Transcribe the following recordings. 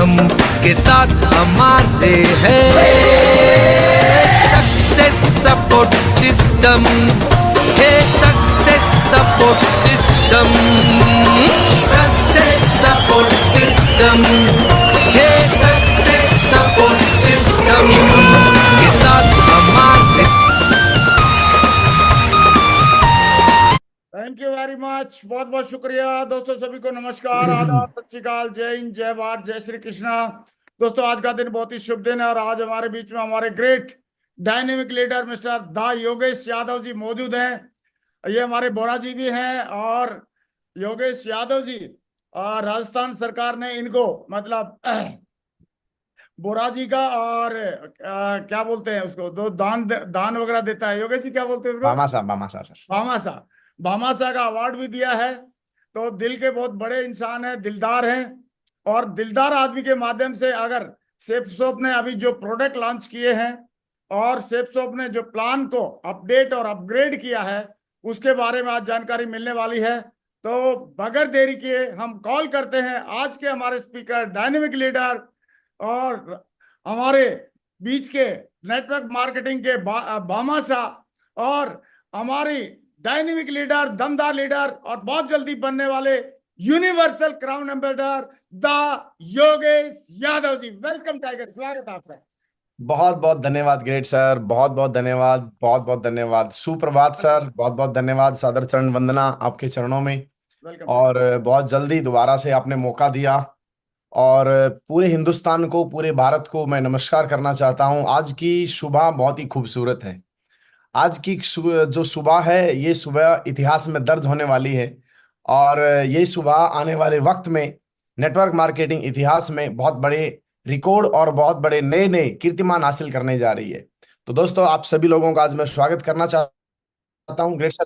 System के साथ हमारे हैं। सक्सेस सपोर्ट सिस्टम है, success support system, success support system है, सक्सेस सपोर्ट सिस्टम के साथ हमारे। थैंक यू वेरी मच, बहुत बहुत शुक्रिया दोस्तों। सभी को नमस्कार, आदाब, सत श्री अकाल, जय हिंद, जय भारत, जय श्री कृष्णा। दोस्तों आज का दिन बहुत ही शुभ दिन है और आज हमारे बीच में हमारे ग्रेट डायनेमिक लीडर मिस्टर दा योगेश यादव जी मौजूद हैं। ये हमारे बोरा जी भी हैं और योगेश यादव जी राजस्थान सरकार ने इनको मतलब बोरा जी का और क्या बोलते हैं उसको, दो दान दान वगैरह देता है। योगेश जी क्या बोलते हैं उसको? भामाशाह सर। भामाशाह का अवार्ड भी दिया है। तो दिल के बहुत बड़े इंसान हैं, दिलदार हैं और दिलदार आदमी के माध्यम से अगर सेफ शॉप ने अभी जो प्रोडक्ट लॉन्च किए हैं और सेफ शॉप ने जो प्लान को अपडेट और अपग्रेड किया है उसके बारे में आज जानकारी मिलने वाली है। तो बगैर देरी किए हम कॉल करते हैं आज के हमारे स्पीकर, डायनेमिक लीडर और हमारे बीच के नेटवर्क मार्केटिंग के भामाशाह और हमारी डायनेमिक लीडर, दमदार लीडर और बहुत जल्दी बनने वाले universal crown ambassador the Yogesh Yadav ji. Welcome tiger, स्वागत है आपका। बहुत बहुत धन्यवाद ग्रेट सर, बहुत बहुत धन्यवाद, बहुत बहुत धन्यवाद। सुप्रभात सर, बहुत बहुत धन्यवाद। सादर चरण वंदना आपके चरणों में। वेलकम। और बहुत जल्दी दोबारा से आपने मौका दिया और पूरे हिंदुस्तान को, पूरे भारत को मैं नमस्कार करना चाहता हूं। आज की सुबह बहुत ही खूबसूरत है। आज की जो सुबह है, ये सुबह इतिहास में दर्ज होने वाली है और ये सुबह आने वाले वक्त में नेटवर्क मार्केटिंग इतिहास में बहुत बड़े रिकॉर्ड और बहुत बड़े नए नए कीर्तिमान हासिल करने जा रही है। तो दोस्तों आप सभी लोगों का आज मैं स्वागत करना चाहता हूँ। ग्रेट सर,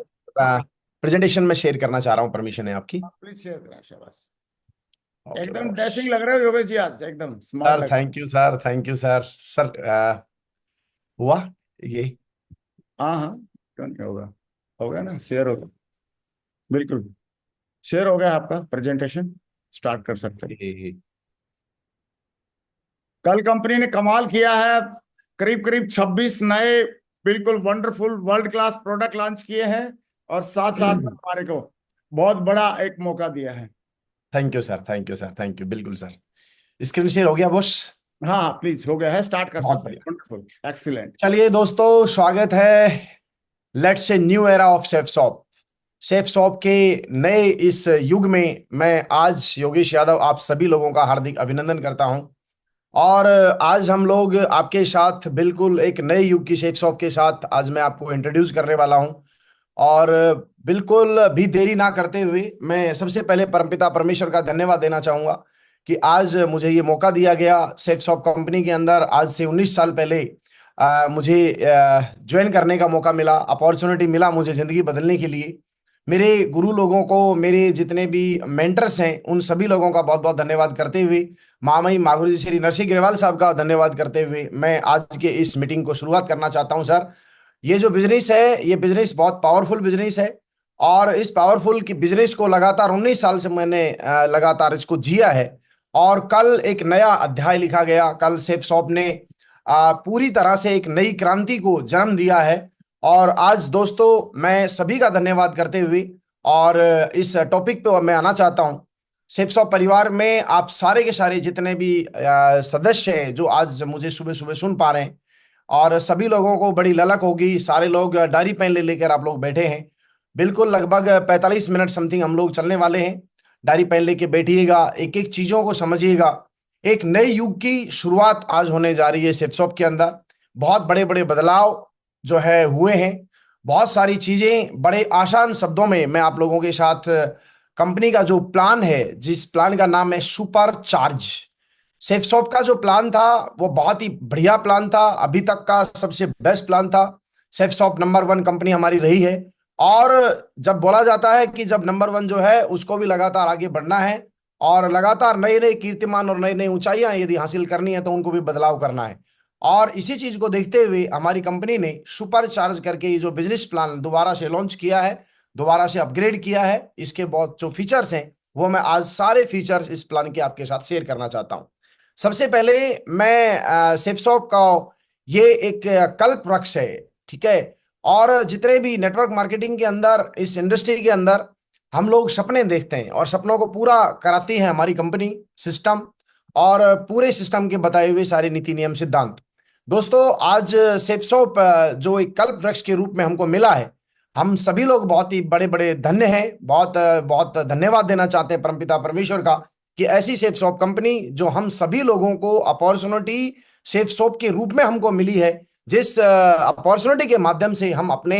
प्रेजेंटेशन में शेयर करना चाह रहा हूँ, परमिशन है आपकी? प्लीज शेयर करें। शाबाश, ओके एकदम बॉस। डैशिंग लग रहे हो योगेश जी, आज एकदम स्मार्ट सर लग। Thank you sir, thank you sir. Sir हुआ ये? हाँ हाँ, क्यों नहीं होगा, हो गया ना, शेयर हो गया, बिल्कुल शेयर हो गया। आपका प्रेजेंटेशन स्टार्ट कर सकते हैं। कल कंपनी ने कमाल किया है, करीब करीब 26 नए बिल्कुल wonderful world class product launch किए हैं और साथ साथ में हमारे को बहुत बड़ा एक मौका दिया है। Thank you sir, thank you sir, thank you. बिल्कुल सर, स्क्रीन शेयर हो गया बॉस? हाँ हाँ प्लीज, हो गया है, स्टार्ट कर बहुत सकते हैं। बढ़िया, वंडरफुल, एक्सीलेंट। चलिए दोस्तों, स्वागत है let's say new era of safe shop. Safe shop के नए इस युग में मैं आज योगेश यादव आप सभी लोगों का हार्दिक अभिनंदन करता हूं। और आज हम लोग आपके साथ बिल्कुल एक नए युग की सेफ शॉप के साथ आज मैं आपको इंट्रोड्यूस करने वाला हूं। और बिल्कुल भी देरी ना करते हुए मैं सबसे पहले परमपिता परमेश्वर का धन्यवाद देना चाहूंगा कि आज मुझे ये मौका दिया गया सेफ शॉप कंपनी के अंदर। आज से 19 साल पहले मुझे ज्वाइन करने का मौका मिला, अपॉर्चुनिटी मिला मुझे जिंदगी बदलने के लिए। मेरे गुरु लोगों को, मेरे जितने भी मेंटर्स हैं, उन सभी लोगों का बहुत बहुत धन्यवाद करते हुए, महामहिम मागुरु जी श्री नरसिंह ग्रेवाल साहब का धन्यवाद करते हुए मैं आज के इस मीटिंग को शुरुआत करना चाहता हूं। सर, ये जो बिजनेस है, ये बिजनेस बहुत पावरफुल बिजनेस है और इस पावरफुल की बिजनेस को लगातार 19 साल से मैंने लगातार इसको जिया है। और कल एक नया अध्याय लिखा गया। कल सेफ शॉप ने पूरी तरह से एक नई क्रांति को जन्म दिया है। और आज दोस्तों मैं सभी का धन्यवाद करते हुए और इस टॉपिक पे मैं आना चाहता हूं। सेफ शॉप परिवार में आप सारे के सारे जितने भी सदस्य हैं जो आज मुझे सुबह सुबह सुन पा रहे हैं, और सभी लोगों को बड़ी ललक होगी, सारे लोग डायरी पेन ले लेकर आप लोग बैठे हैं। बिल्कुल लगभग 45 मिनट समथिंग हम लोग चलने वाले हैं। डायरी पेन लेके बैठिएगा, एक एक चीजों को समझिएगा। एक नए युग की शुरुआत आज होने जा रही है सेफ शॉप के अंदर। बहुत बड़े बड़े बदलाव जो है हुए हैं, बहुत सारी चीजें बड़े आसान शब्दों में मैं आप लोगों के साथ कंपनी का जो प्लान है, जिस प्लान का नाम है सुपर चार्ज। सेफ शॉप का जो प्लान था वो बहुत ही बढ़िया प्लान था, अभी तक का सबसे बेस्ट प्लान था। सेफ शॉप नंबर 1 कंपनी हमारी रही है और जब बोला जाता है कि जब नंबर 1 जो है उसको भी लगातार आगे बढ़ना है और लगातार नए नए कीर्तिमान और नई नई ऊंचाइयां यदि हासिल करनी है तो उनको भी बदलाव करना है। और इसी चीज को देखते हुए हमारी कंपनी ने सुपर चार्ज करके ये जो बिजनेस प्लान दोबारा से लॉन्च किया है, दोबारा से अपग्रेड किया है। इसके बहुत जो फीचर्स हैं वो मैं आज सारे फीचर्स इस प्लान के आपके साथ शेयर करना चाहता हूं। सबसे पहले मैं सेफसॉफ्ट का ये एक कल्प वृक्ष है, ठीक है। और जितने भी नेटवर्क मार्केटिंग के अंदर, इस इंडस्ट्री के अंदर हम लोग सपने देखते हैं और सपनों को पूरा कराती है हमारी कंपनी, सिस्टम और पूरे सिस्टम के बताए हुए सारे नीति नियम सिद्धांत। दोस्तों, आज सेफसॉफ्ट जो एक कल्प वृक्ष के रूप में हमको मिला है, हम सभी लोग बहुत ही बड़े बड़े धन्य हैं, बहुत बहुत धन्यवाद देना चाहते हैं परमपिता परमेश्वर का कि ऐसी सेफसॉफ्ट कंपनी जो हम सभी लोगों को अपॉर्चुनिटी सेफसॉफ्ट के रूप में हमको मिली है, जिस अपॉर्चुनिटी के माध्यम से हम अपने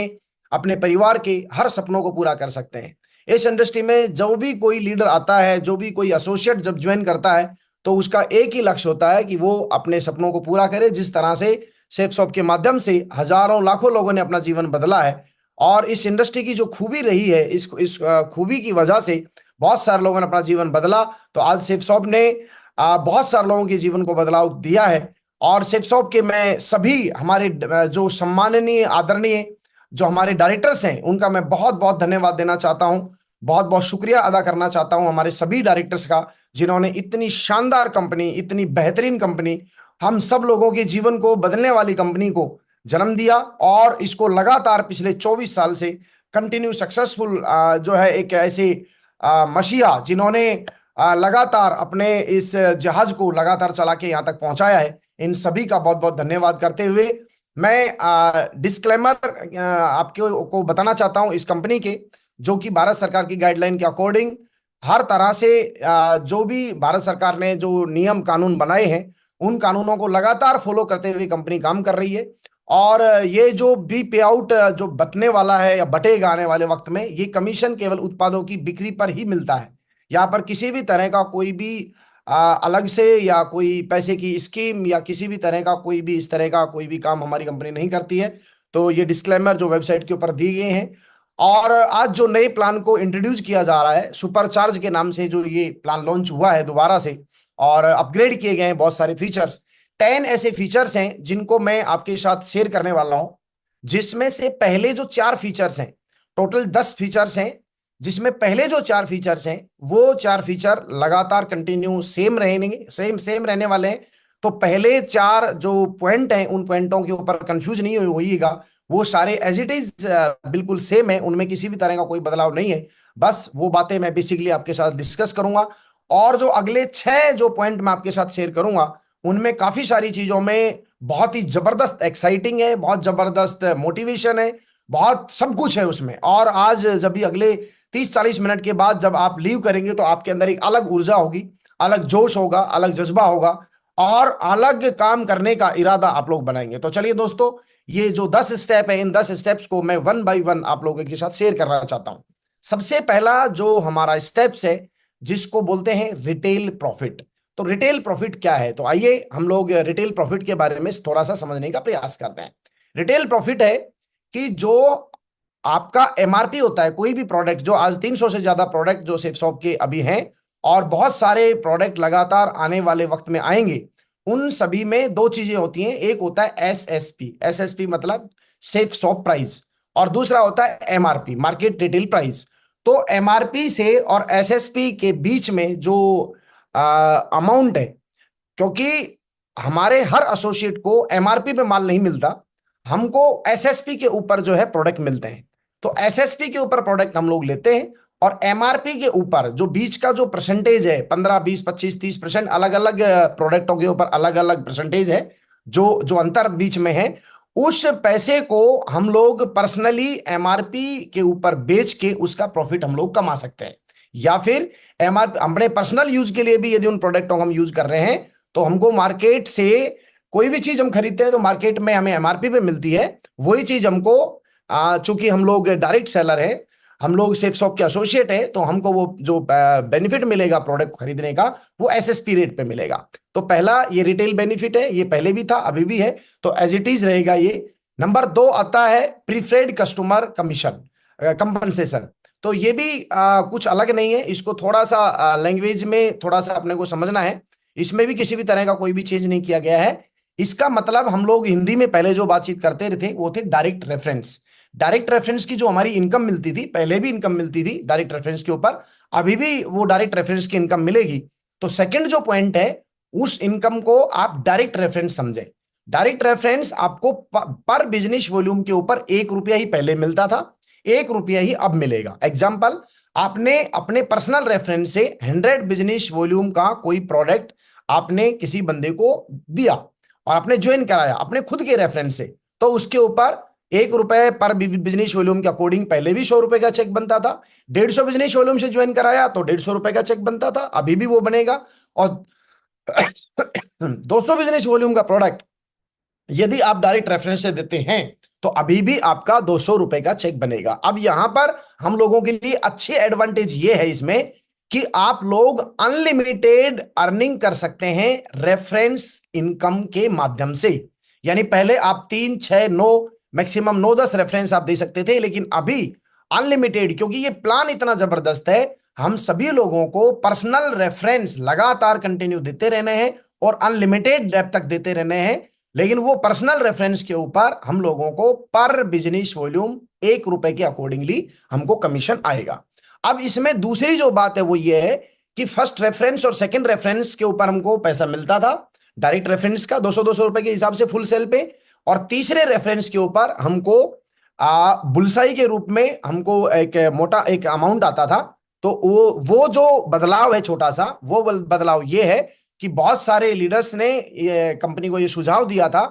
अपने परिवार के हर सपनों को पूरा कर सकते हैं। इस इंडस्ट्री में जो भी कोई लीडर आता है, जो भी कोई एसोसिएट जब ज्वाइन करता है, तो उसका एक ही लक्ष्य होता है कि वो अपने सपनों को पूरा करे। जिस तरह से सेफसॉफ्ट के माध्यम से हजारों लाखों लोगों ने अपना जीवन बदला है, और इस इंडस्ट्री की जो खूबी रही है, इस खूबी की वजह से बहुत सारे लोगों ने अपना जीवन बदला। तो आज सेफसॉफ्ट ने बहुत सारे लोगों के जीवन को बदलाव दिया है। और सेफसॉफ्ट के मैं सभी हमारे जो सम्माननीय आदरणीय जो हमारे डायरेक्टर्स हैं, उनका मैं बहुत बहुत धन्यवाद देना चाहता हूं, बहुत बहुत शुक्रिया अदा करना चाहता हूं हमारे सभी डायरेक्टर्स का, जिन्होंने इतनी शानदार कंपनी, इतनी बेहतरीन कंपनी, हम सब लोगों के जीवन को बदलने वाली कंपनी को जन्म दिया और इसको लगातार पिछले 24 साल से कंटिन्यू सक्सेसफुल जो है एक ऐसे मसीहा जिन्होंने लगातार अपने इस जहाज को लगातार चला के यहाँ तक पहुंचाया है, इन सभी का बहुत बहुत धन्यवाद करते हुए मैं डिस्क्लेमर आपको को बताना चाहता हूं इस कंपनी के, जो कि भारत सरकार की गाइडलाइन के अकॉर्डिंग हर तरह से जो भी भारत सरकार ने जो नियम कानून बनाए हैं, उन कानूनों को लगातार फॉलो करते हुए कंपनी काम कर रही है। और ये जो भी पे आउट जो बचने वाला है या बटेगा आने वाले वक्त में, ये कमीशन केवल उत्पादों की बिक्री पर ही मिलता है। यहाँ पर किसी भी तरह का कोई भी अलग से या कोई पैसे की स्कीम या किसी भी तरह का कोई भी इस तरह का कोई भी काम हमारी कंपनी नहीं करती है। तो ये डिस्क्लेमर जो वेबसाइट के ऊपर दिए गए हैं। और आज जो नए प्लान को इंट्रोड्यूस किया जा रहा है, सुपर चार्ज के नाम से जो ये प्लान लॉन्च हुआ है दोबारा से, और अपग्रेड किए गए हैं बहुत सारे फीचर्स, 10 ऐसे फीचर्स हैं जिनको मैं आपके साथ शेयर करने वाला हूं। जिसमें से पहले जो 4 फीचर्स हैं, टोटल 10 फीचर्स हैं, जिसमें पहले जो 4 फीचर्स हैं वो 4 फीचर लगातार कंटिन्यू सेम रहेंगे, सेम रहने वाले हैं। तो पहले 4 जो पॉइंट हैं, उन पॉइंटों के ऊपर कंफ्यूज नहीं होइएगा, वो सारे एज इट इज बिल्कुल सेम है, उनमें किसी भी तरह का कोई बदलाव नहीं है। बस वो बातें मैं बेसिकली आपके साथ डिस्कस करूंगा। और जो अगले 6 जो पॉइंट मैं आपके साथ शेयर करूंगा, उनमें काफी सारी चीजों में बहुत ही जबरदस्त एक्साइटिंग है, बहुत जबरदस्त मोटिवेशन है, बहुत सब कुछ है उसमें। और आज जब भी अगले 30-40 मिनट के बाद जब आप लीव करेंगे, तो आपके अंदर एक अलग ऊर्जा होगी, अलग जोश होगा, अलग जज्बा होगा और अलग काम करने का इरादा आप लोग बनाएंगे। तो चलिए दोस्तों, ये जो 10 स्टेप है, इन 10 स्टेप्स को मैं 1 बाय 1 आप लोगों के साथ शेयर करना चाहता हूं। सबसे पहला जो हमारा स्टेप्स है, जिसको बोलते हैं रिटेल प्रॉफिट। तो रिटेल प्रॉफिट क्या है? तो आइए हम लोग रिटेल प्रॉफिट के बारे में थोड़ा सा समझने का प्रयास करते हैं। रिटेल प्रॉफिट है कि जो आपका एमआरपी होता है, कोई भी प्रोडक्ट, जो आज 300 से ज्यादा प्रोडक्ट जो सेफसॉफ्ट के अभी हैं और बहुत सारे प्रोडक्ट लगातार आने वाले वक्त में आएंगे, उन सभी में 2 चीजें होती हैं। एक होता है एसएसपी, एसएसपी मतलब सेफसॉफ्ट प्राइस, और दूसरा होता है एमआरपी, मार्केट रिटेल प्राइस। तो एमआरपी से और एसएसपी के बीच में जो अमाउंट है, क्योंकि हमारे हर एसोसिएट को एमआरपी पे माल नहीं मिलता, हमको एसएसपी के ऊपर जो है प्रोडक्ट मिलते हैं। तो एसएसपी के ऊपर प्रोडक्ट हम लोग लेते हैं, और एमआरपी के ऊपर जो बीच का जो परसेंटेज है, 15, 20, 25, 30%, अलग अलग प्रोडक्टों के ऊपर अलग अलग परसेंटेज है, जो अंतर बीच में है, उस पैसे को हम लोग पर्सनली एमआरपी के ऊपर बेच के उसका प्रॉफिट हम लोग कमा सकते हैं। या फिर एमआरपी अपने पर्सनल यूज के लिए भी यदि उन प्रोडक्टों को हम यूज कर रहे हैं, तो हमको मार्केट से कोई भी चीज हम खरीदते हैं तो मार्केट में हमें एमआरपी पे मिलती है, वही चीज हमको चूंकि हम लोग डायरेक्ट सेलर है, हम लोग सेफसॉफ्ट के एसोसिएट है, तो हमको वो जो बेनिफिट मिलेगा प्रोडक्ट को खरीदने का, वो एसएसपी रेट पे मिलेगा। तो पहला ये रिटेल बेनिफिट है, ये पहले भी था, अभी भी है, तो एज इट इज रहेगा ये। नंबर 2 आता है प्रीफर्ड कस्टमर कमीशन कंपनसेशन। तो ये भी कुछ अलग नहीं है, इसको थोड़ा सा लैंग्वेज में थोड़ा सा अपने को समझना है। इसमें भी किसी भी तरह का कोई भी चेंज नहीं किया गया है। इसका मतलब हम लोग हिंदी में पहले जो बातचीत करते थे वो थे डायरेक्ट रेफरेंस। डायरेक्ट रेफरेंस की जो हमारी इनकम मिलती थी, पहले भी इनकम मिलती थी डायरेक्ट रेफरेंस के ऊपर, अभी भी वो डायरेक्ट रेफरेंस की इनकम मिलेगी। तो सेकंड जो पॉइंट है उस इनकम को आप डायरेक्ट रेफरेंस समझें। डायरेक्ट रेफरेंस आपको पर बिजनेस वॉल्यूम के ऊपर 1 रुपया ही पहले मिलता था, 1 रुपया ही अब मिलेगा। एग्जाम्पल, आपने अपने पर्सनल रेफरेंस से 100 बिजनेस वॉल्यूम का कोई प्रोडक्ट आपने किसी बंदे को दिया और आपने ज्वाइन कराया अपने खुद के रेफरेंस से, तो उसके ऊपर 1 रुपए पर बिजनेस वॉल्यूम के अकॉर्डिंग पहले भी 100 रुपए का चेक बनता था। 150 बिजनेस वॉल्यूम से ज्वाइन कराया तो 150 रुपए का चेक बनता था, अभी भी वो बनेगा। और 200 बिजनेस वॉल्यूम का प्रोडक्ट यदि आप डायरेक्ट रेफरेंस से देते हैं तो अभी भी आपका 200 रुपए का चेक बनेगा। अब यहां पर हम लोगों के लिए अच्छी एडवांटेज ये है इसमें कि आप लोग अनलिमिटेड अर्निंग कर सकते हैं रेफरेंस इनकम के माध्यम से। यानी पहले आप 3, 6, 9, मैक्सिमम 9, 10 रेफरेंस आप दे सकते थे, लेकिन अभी अनलिमिटेड, क्योंकि ये प्लान इतना जबरदस्त है, हम सभी लोगों को पर्सनल रेफरेंस लगातार कंटिन्यू देते रहने हैं और अनलिमिटेड डेप्थ तक देते रहने हैं। लेकिन वो पर्सनल रेफरेंस के ऊपर हम लोगों को पर बिजनेस वॉल्यूम 1 रुपए के अकॉर्डिंगली हमको कमीशन आएगा। अब इसमें दूसरी जो बात है वो ये है कि फर्स्ट रेफरेंस और सेकंड रेफरेंस के ऊपर हमको पैसा मिलता था डायरेक्ट रेफरेंस का 200 रुपए के हिसाब से फुल सेल पे, और तीसरे रेफरेंस के ऊपर हमको बुलसाई के रूप में हमको एक मोटा एक अमाउंट आता था। तो वो जो बदलाव है छोटा सा, वो बदलाव ये है कि बहुत सारे लीडर्स ने कंपनी को ये सुझाव दिया था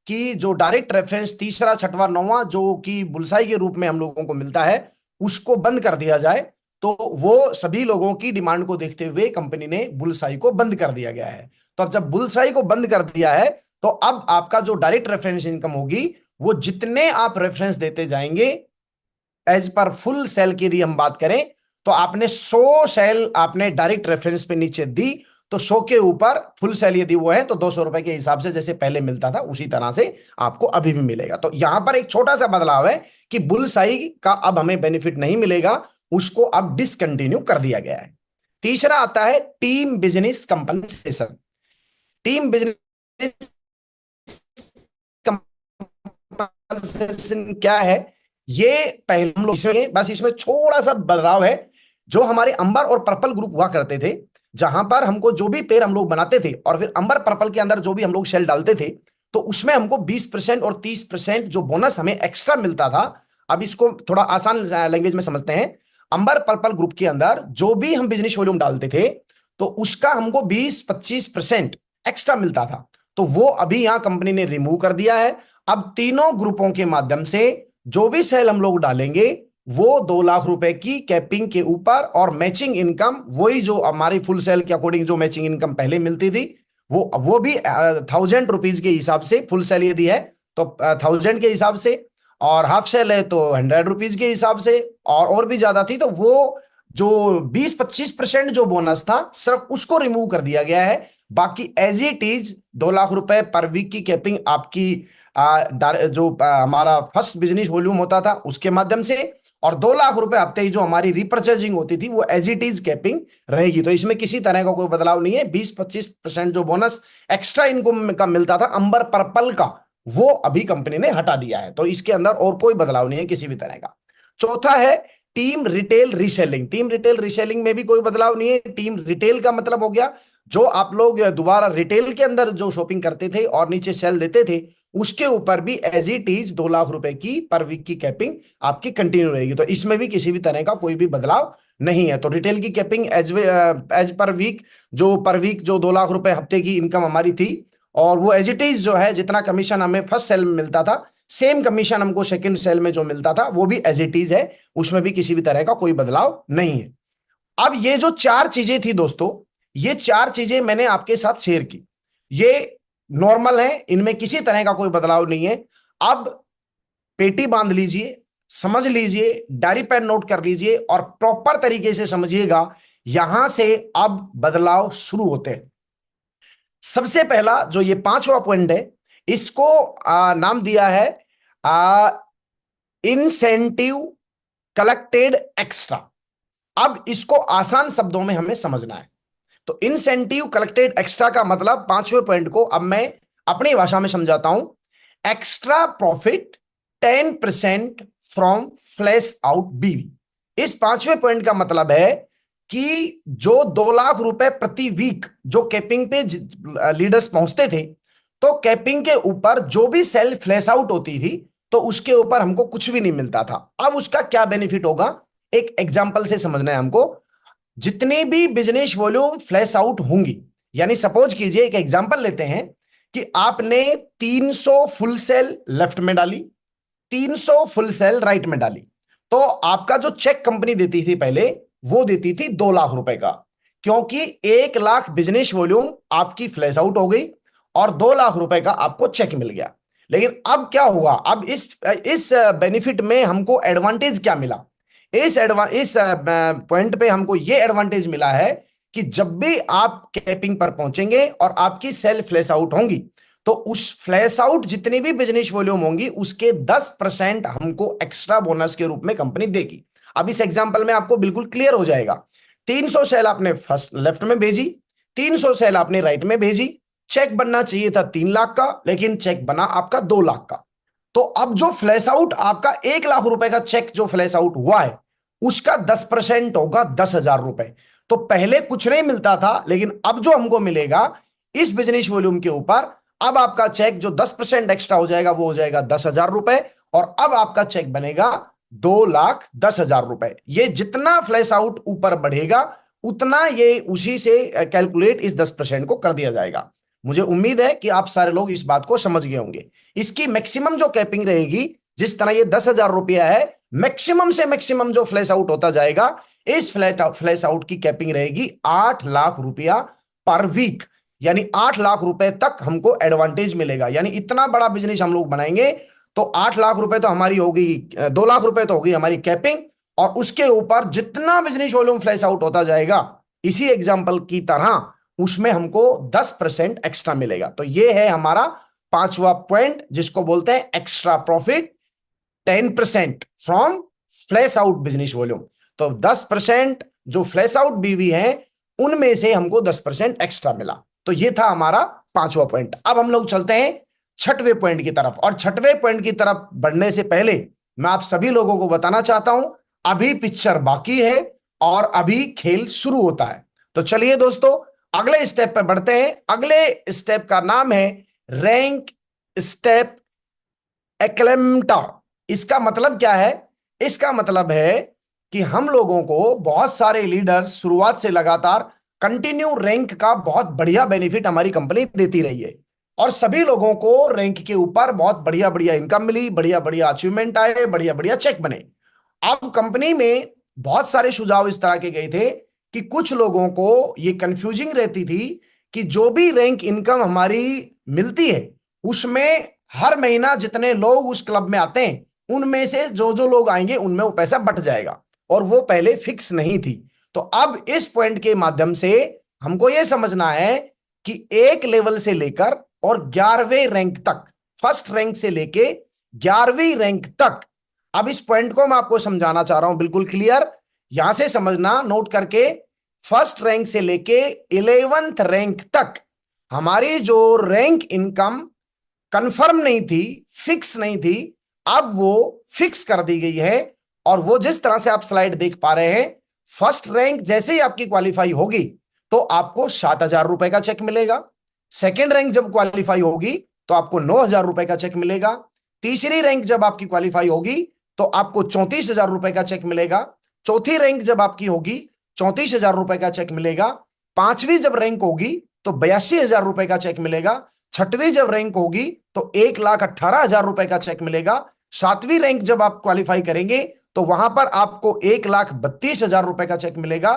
कि जो डायरेक्ट रेफरेंस तीसरा, छठवां, नौवां जो कि बुलसाई के रूप में हम लोगों को मिलता है उसको बंद कर दिया जाए। तो वो सभी लोगों की डिमांड को देखते हुए कंपनी ने बुलसाई को बंद कर दिया गया है। तो अब जब बुलसाई को बंद कर दिया है तो अब आपका जो डायरेक्ट रेफरेंस इनकम होगी वो जितने आप रेफरेंस देते जाएंगे एज पर फुल सेल की यदि हम बात करें तो आपने 100 सेल आपने डायरेक्ट रेफरेंस पे नीचे दी तो 100 के ऊपर फुल सेल यदि वो है तो 200 रुपए के हिसाब से जैसे पहले मिलता था उसी तरह से आपको अभी भी मिलेगा। तो यहां पर एक छोटा सा बदलाव है कि बुलसाई का अब हमें बेनिफिट नहीं मिलेगा, उसको अब डिसकंटिन्यू कर दिया गया है। तीसरा आता है team business compensation. Team business compensation क्या है, ये पहले हम लोग इसमें बस इसमें थोड़ा सा बदलाव है। जो हमारे अंबर और पर्पल ग्रुप हुआ करते थे, जहां पर हमको जो भी पेयर हम लोग बनाते थे और फिर अंबर पर्पल के अंदर जो भी हम लोग शेल डालते थे, तो उसमें हमको 20% और 30% जो बोनस हमें एक्स्ट्रा मिलता था। अब इसको थोड़ा आसान लैंग्वेज में समझते हैं। अंबर पर्पल ग्रुप के अंदर जो भी हम बिजनेस वॉल्यूम डालते थे तो उसका हमको 20-25% एक्स्ट्रा मिलता था, तो वो अभी यहां कंपनी ने रिमूव कर दिया है। अब तीनों ग्रुपों के माध्यम से जो भी सेल हम लोग डालेंगे वो 2 लाख रुपए की कैपिंग के ऊपर, और मैचिंग इनकम वही जो हमारी फुल सेल के अकॉर्डिंग जो मैचिंग इनकम पहले मिलती थी वो भी 1000 रुपीज के हिसाब से, फुल सेल यदि है तो 1000 के हिसाब से, और हाफ सेल है तो 100 रुपीज के हिसाब से, और भी ज्यादा थी तो वो जो 20-25% जो बोनस था सिर्फ उसको रिमूव कर दिया गया है। बाकी एज इट इज 2 लाख रुपए पर वीक की कैपिंग आपकी जो हमारा फर्स्ट बिजनेस वॉल्यूम होता था उसके माध्यम से, और 2 लाख रुपए हफ्ते ही जो हमारी रिपर्चेजिंग होती थी वो एज इट इज कैपिंग रहेगी। तो इसमें किसी तरह का कोई बदलाव नहीं है। 20-25% जो बोनस एक्स्ट्रा इनकम का मिलता था अंबर पर्पल का, वो अभी कंपनी ने हटा दिया है। तो इसके अंदर और कोई बदलाव नहीं है किसी भी तरह का। चौथा है team retail reselling. Team retail reselling में भी कोई बदलाव नहीं है। टीम रिटेल का मतलब हो गया जो आप लोग दोबारा रिटेल के अंदर जो शॉपिंग करते थे और नीचे सेल देते थे उसके ऊपर भी एज इट इज 2 लाख रुपए की पर वीक की कैपिंग आपकी कंटिन्यू रहेगी। तो इसमें भी किसी भी तरह का कोई भी बदलाव नहीं है। तो रिटेल की कैपिंग एज पर वीक जो 2 लाख रुपए हफ्ते की इनकम हमारी थी, और वो एज इट इज जो है जितना कमीशन हमें फर्स्ट सेल में मिलता था सेम कमीशन हमको सेकंड सेल में जो मिलता था वो भी एज इट इज है, उसमें भी किसी भी तरह का कोई बदलाव नहीं है। अब ये जो 4 चीजें थी दोस्तों, ये 4 चीजें मैंने आपके साथ शेयर की, ये नॉर्मल है, इनमें किसी तरह का कोई बदलाव नहीं है। अब पेटी बांध लीजिए, समझ लीजिए, डायरी पेन नोट कर लीजिए और प्रॉपर तरीके से समझिएगा, यहां से अब बदलाव शुरू होते हैं। सबसे पहला जो ये 5वां पॉइंट है इसको नाम दिया है इंसेंटिव कलेक्टेड एक्स्ट्रा। अब इसको आसान शब्दों में हमें समझना है। तो इंसेंटिव कलेक्टेड एक्स्ट्रा का मतलब 5वें पॉइंट को अब मैं अपनी भाषा में समझाता हूं। Extra profit 10% from flash out बीवी। इस 5वें पॉइंट का मतलब है कि जो 2 लाख रुपए प्रति वीक जो कैपिंग पे लीडर्स पहुंचते थे, तो कैपिंग के ऊपर जो भी सेल फ्लैश आउट होती थी तो उसके ऊपर हमको कुछ भी नहीं मिलता था। अब उसका क्या बेनिफिट होगा, एक एग्जांपल से समझना है हमको। जितनी भी बिजनेस वॉल्यूम फ्लैश आउट होंगी, यानी सपोज कीजिए, एक एग्जांपल लेते हैं कि आपने 300 फुल सेल लेफ्ट में डाली, 300 फुल सेल राइट में डाली, तो आपका जो चेक कंपनी देती थी पहले, वो देती थी 2 लाख रुपए का, क्योंकि 1 लाख बिजनेस वॉल्यूम आपकी फ्लैश आउट हो गई और 2 लाख रुपए का आपको चेक मिल गया। लेकिन अब क्या हुआ, अब इस बेनिफिट में हमको एडवांटेज क्या मिला, इस पॉइंट पे हमको ये एडवांटेज मिला है कि जब भी आप कैपिंग पर पहुंचेंगे और आपकी सेल फ्लैश आउट होंगी, तो उस फ्लैश आउट जितनी भी बिजनेस वॉल्यूम होंगी उसके 10% हमको एक्स्ट्रा बोनस के रूप में कंपनी देगी। अब इस एग्जांपल में आपको बिल्कुल क्लियर हो जाएगा। 300 सेल आपने फर्स्ट लेफ्ट में भेजी, 300 सेल आपने राइट में भेजी, चेक बनना चाहिए था 3 लाख का, लेकिन चेक बना आपका 2 लाख का। तो अब जो फ्लैश आउट आपका 1 लाख रुपए का चेक जो फ्लैश आउट हुआ है, उसका 10% होगा 10,000 रुपए। तो पहले कुछ नहीं मिलता था, लेकिन अब जो हमको मिलेगा इस बिजनेस वॉल्यूम के ऊपर, अब आपका चेक जो 10% एक्स्ट्रा हो जाएगा वो हो जाएगा 10,000 रुपए, और अब आपका चेक बनेगा 2,10,000 रुपए। ये जितना फ्लैश आउट ऊपर बढ़ेगा उतना ये उसी से कैलकुलेट इस 10% को कर दिया जाएगा। मुझे उम्मीद है कि आप सारे लोग इस बात को समझ गए होंगे। इसकी मैक्सिमम जो कैपिंग रहेगी, जिस तरह ये 10,000 रुपया है, मैक्सिमम से मैक्सिमम जो फ्लैश आउट होता जाएगा, इस फ्लैश आउट की कैपिंग रहेगी 8 लाख रुपया पर वीक, यानी 8 लाख रुपए तक हमको एडवांटेज मिलेगा। यानी इतना बड़ा बिजनेस हम लोग बनाएंगे तो 8 लाख रुपए तो हमारी होगी, 2 लाख रुपए तो होगी हमारी कैपिंग, और उसके ऊपर जितना बिजनेस वॉल्यूम फ्लैश आउट होता जाएगा इसी एग्जांपल की तरह, उसमें हमको 10% एक्स्ट्रा मिलेगा। तो ये है हमारा 5वां पॉइंट, जिसको बोलते हैं extra profit 10% from flash out business volume. तो 10% जो फ्लैश आउट बीवी है उनमें से हमको 10% एक्स्ट्रा मिला। तो ये था हमारा 5वां पॉइंट। अब हम लोग चलते हैं 6वें पॉइंट की तरफ, और 6वें पॉइंट की तरफ बढ़ने से पहले मैं आप सभी लोगों को बताना चाहता हूं, अभी पिक्चर बाकी है और अभी खेल शुरू होता है। तो चलिए दोस्तों, अगले स्टेप पे बढ़ते हैं। अगले स्टेप का नाम है रैंक स्टेप एक्लेमेटर। इसका मतलब क्या है? इसका मतलब है कि हम लोगों को बहुत सारे लीडर्स शुरुआत से लगातार कंटिन्यू रैंक का बहुत बढ़िया बेनिफिट हमारी कंपनी देती रही है, और सभी लोगों को रैंक के ऊपर बहुत बढ़िया बढ़िया इनकम मिली, बढ़िया बढ़िया अचीवमेंट आए, बढ़िया बढ़िया चेक बने। अब कंपनी में बहुत सारे सुझाव इस तरह के गए थे कि कुछ लोगों को ये कंफ्यूजिंग रहती थी कि जो भी रैंक इनकम हमारी मिलती है उसमें हर महीना जितने लोग उस क्लब में आते हैं उनमें से जो जो लोग आएंगे उनमें वो पैसा बट जाएगा, और वो पहले फिक्स नहीं थी। तो अब इस पॉइंट के माध्यम से हमको यह समझना है कि एक लेवल से लेकर और 11वें रैंक तक, फर्स्ट रैंक से लेके 11वीं रैंक तक, अब इस पॉइंट को मैं आपको समझाना चाह रहा हूं बिल्कुल क्लियर, यहां से समझना नोट करके। फर्स्ट रैंक से लेके 11th रैंक तक हमारी जो रैंक इनकम कंफर्म नहीं थी, फिक्स नहीं थी, अब वो फिक्स कर दी गई है। और वो जिस तरह से आप स्लाइड देख पा रहे हैं, फर्स्ट रैंक जैसे ही आपकी क्वालिफाई होगी तो आपको 7,000 रुपए का चेक मिलेगा। सेकेंड रैंक जब क्वालिफाई होगी तो आपको 9,000 रुपए का चेक मिलेगा। तीसरी रैंक जब आपकी क्वालिफाई होगी तो आपको 34,000 रुपए का चेक मिलेगा। चौथी रैंक जब आपकी होगी 34,000 रुपए का चेक मिलेगा। 5वीं जब रैंक होगी तो 82,000 रुपए का चेक मिलेगा। 6वीं जब रैंक होगी तो 1,18,000 रुपए का चेक मिलेगा। 7वीं रैंक जब आप क्वालिफाई करेंगे तो वहां पर आपको 1,32,000 रुपए का चेक मिलेगा।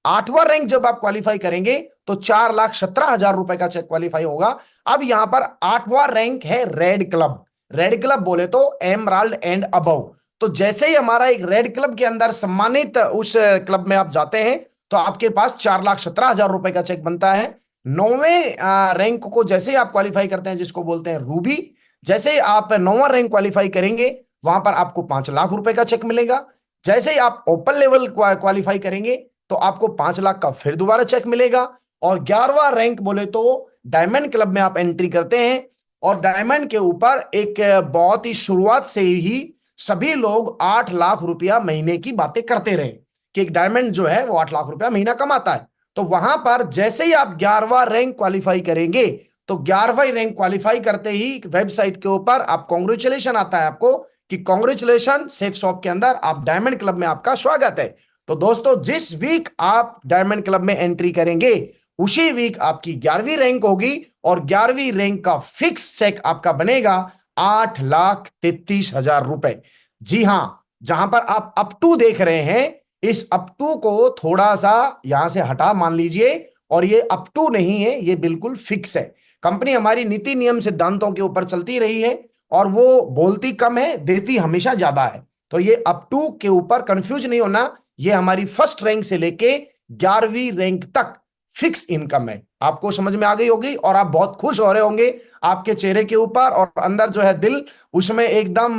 8वां रैंक जब आप क्वालिफाई करेंगे तो 4,17,000 रुपए का चेक क्वालिफाई होगा। अब यहां पर 8वां रैंक है रेड क्लब। रेड क्लब बोले तो एमराल्ड एंड अबव। तो जैसे ही हमारा एक रेड क्लब के अंदर सम्मानित उस क्लब में आप जाते हैं तो आपके पास 4,17,000 रुपए का चेक बनता है। 9वें रैंक को जैसे ही आप क्वालिफाई करते हैं, जिसको बोलते हैं रूबी, जैसे ही आप 9वां रैंक क्वालिफाई करेंगे वहां पर आपको 5 लाख रुपए का चेक मिलेगा। जैसे ही आप ओपन लेवल क्वालिफाई करेंगे तो आपको 5 लाख का फिर दोबारा चेक मिलेगा। और 11वां रैंक बोले तो डायमंड क्लब में आप एंट्री करते हैं, और डायमंड के ऊपर एक बहुत ही शुरुआत से ही सभी लोग 8 लाख रुपया महीने की बातें करते रहे कि एक डायमंड जो है वो 8 लाख रुपया महीना कमाता है। तो वहां पर जैसे ही आप 11वां रैंक क्वालिफाई करेंगे, तो 11वां रैंक क्वालिफाई करते ही वेबसाइट के ऊपर आप कॉन्ग्रेचुलेशन आता है आपको कि कॉन्ग्रेचुलेशन सेफ शॉप के अंदर आप डायमंड क्लब में आपका स्वागत है। तो दोस्तों जिस वीक आप डायमंड क्लब में एंट्री करेंगे उसी वीक आपकी 11वीं रैंक होगी और 11वीं रैंक का फिक्स चेक आपका बनेगा 8,33,000 रुपए। जी हां, जहां पर आप अप टू देख रहे हैं, इस अप टू को थोड़ा सा यहां से हटा मान लीजिए, और ये अप टू नहीं है, ये बिल्कुल फिक्स है। कंपनी हमारी नीति नियम सिद्धांतों के ऊपर चलती रही है और वो बोलती कम है, देती हमेशा ज्यादा है। तो ये अप टू के ऊपर कंफ्यूज नहीं होना, ये हमारी फर्स्ट रैंक से लेके 11वीं रैंक तक फिक्स इनकम है। आपको समझ में आ गई होगी और आप बहुत खुश हो रहे होंगे, आपके चेहरे के ऊपर और अंदर जो है दिल, उसमें एकदम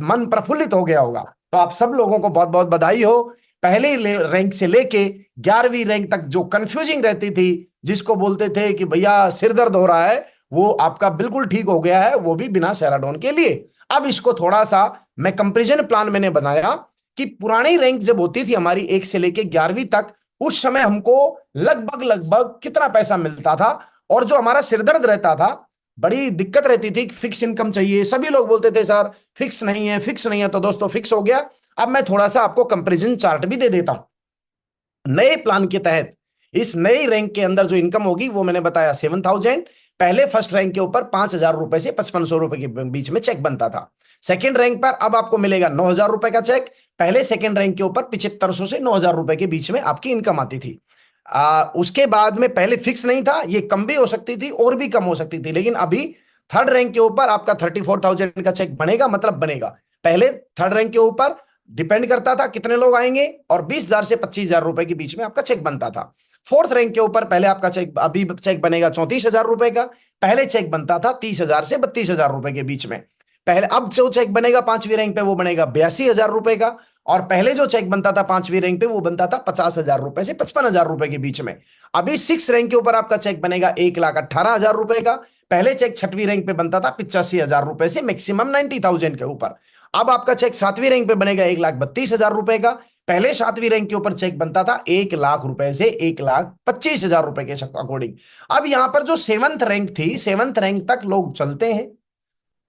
मन प्रफुल्लित हो गया होगा। तो आप सब लोगों को बहुत बहुत बधाई हो। पहले रैंक से लेके 11वीं रैंक तक जो कंफ्यूजिंग रहती थी, जिसको बोलते थे कि भैया सिर दर्द हो रहा है, वो आपका बिल्कुल ठीक हो गया है, वो भी बिना सेराडोन के लिए। अब इसको थोड़ा सा मैं कंपैरिजन प्लान मैंने बनाया कि पुरानी रैंक जब होती थी हमारी 1 से लेके 11वीं तक, उस समय हमको लगभग लगभग कितना पैसा मिलता था, और जो हमारा सिरदर्द रहता था, बड़ी दिक्कत रहती थी, फिक्स इनकम चाहिए, सभी लोग बोलते थे सर फिक्स नहीं है, फिक्स नहीं है। तो दोस्तों फिक्स हो गया। अब मैं थोड़ा सा आपको कंपैरिजन चार्ट भी दे देता हूं। नए प्लान के तहत इस नई रैंक के अंदर जो इनकम होगी वो मैंने बताया 7,000। पहले फर्स्ट रैंक के ऊपर 5,000 रुपए से 5,500 रुपए के बीच में चेक बनता था। सेकंड रैंक पर अब आपको मिलेगा 9,000 रुपए का चेक। पहले सेकंड रैंक के ऊपर 7,500 से 9,000 रुपए के बीच में आपकी इनकम आती थी। उसके बाद में पहले फिक्स नहीं था, ये कम भी हो सकती थी और भी कम हो सकती थी, लेकिन अभी थर्ड रैंक के ऊपर आपका 34,000 का चेक बनेगा, मतलब बनेगा। पहले थर्ड रैंक के ऊपर डिपेंड करता था कितने लोग आएंगे, और 20,000 से 25,000 रुपए के बीच में आपका चेक बनता था। फोर्थ रैंक के ऊपर पहले आपका चेक, अभी चेक बनेगा 34,000 रुपए का। पहले चेक बनता था 30,000 से 32,000 रुपए के बीच में। पहले अब जो चेक बनेगा 5वीं रैंक पे वो बनेगा 82,000 रुपए का, और पहले जो चेक बनता था 5वीं रैंक पे वो बनता था 50,000 रुपए से 55,000 रुपए के बीच में। अभी 6 रैंक के ऊपर आपका चेक बनेगा 1,18,000 रुपए का। पहले चेक 6वीं रैंक पे बनता था 85,000 रुपए से मैक्सिमम 90,000 के ऊपर। अब आपका चेक 7वीं रैंक पे बनेगा 1,32,000 रुपए का। पहले 7वीं रैंक के ऊपर चेक बनता था 1,00,000 रुपए से 1,25,000 रुपए के अकॉर्डिंग। अब यहां पर जो 7th रैंक थी, 7th रैंक तक लोग चलते हैं,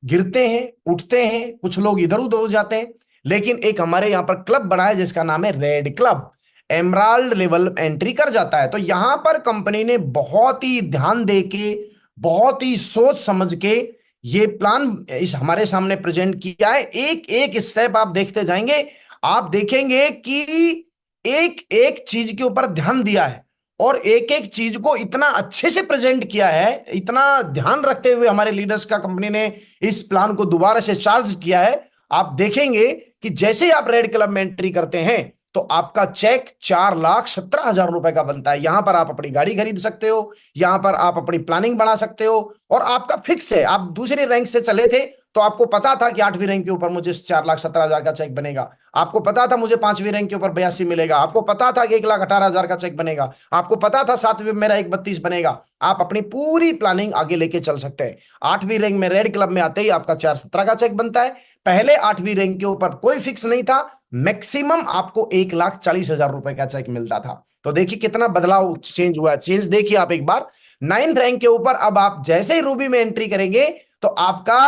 गिरते हैं, उठते हैं, कुछ लोग इधर उधर हो जाते हैं, लेकिन एक हमारे यहां पर क्लब बना है जिसका नाम है red club, emerald level entry कर जाता है। तो यहां पर कंपनी ने बहुत ही ध्यान देके, बहुत ही सोच समझ के ये प्लान इस हमारे सामने प्रेजेंट किया है। एक एक स्टेप आप देखते जाएंगे, आप देखेंगे कि एक एक चीज के ऊपर ध्यान दिया है और एक एक चीज को इतना अच्छे से प्रेजेंट किया है, इतना ध्यान रखते हुए हमारे लीडर्स का कंपनी ने इस प्लान को दोबारा से चार्ज किया है। आप देखेंगे कि जैसे ही आप रेड क्लब में एंट्री करते हैं तो आपका चेक 4,17,000 रुपए का बनता है। यहां पर आप अपनी गाड़ी खरीद सकते हो, यहां पर आप अपनी प्लानिंग बढ़ा सकते हो, और आपका फिक्स है। आप दूसरे रैंक से चले थे तो आपको पता था कि 8वीं रैंक के ऊपर मुझे 4,17,000 का चेक बनेगा, आपको पता था मुझे 5वीं रैंक के ऊपर 82 मिलेगा, आपको पता था कि 1,18,000 का चेक बनेगा, आपको पता था 7वीं में मेरा 1,32 बनेगा। आप अपनी पूरी प्लानिंग आगे लेके चल सकते हैं। 8वीं रैंक में रेड क्लब में आते ही आपका 4,17 का चेक बनता है। पहले 8वीं रैंक के ऊपर कोई फिक्स नहीं था, मैक्सिमम आपको 1,40,000 रुपए का चेक मिलता था। तो देखिए कितना बदलाव चेंज हुआ है। चेंज देखिए आप एक बार। 9th रैंक के ऊपर अब आप जैसे ही रूबी में एंट्री करेंगे तो आपका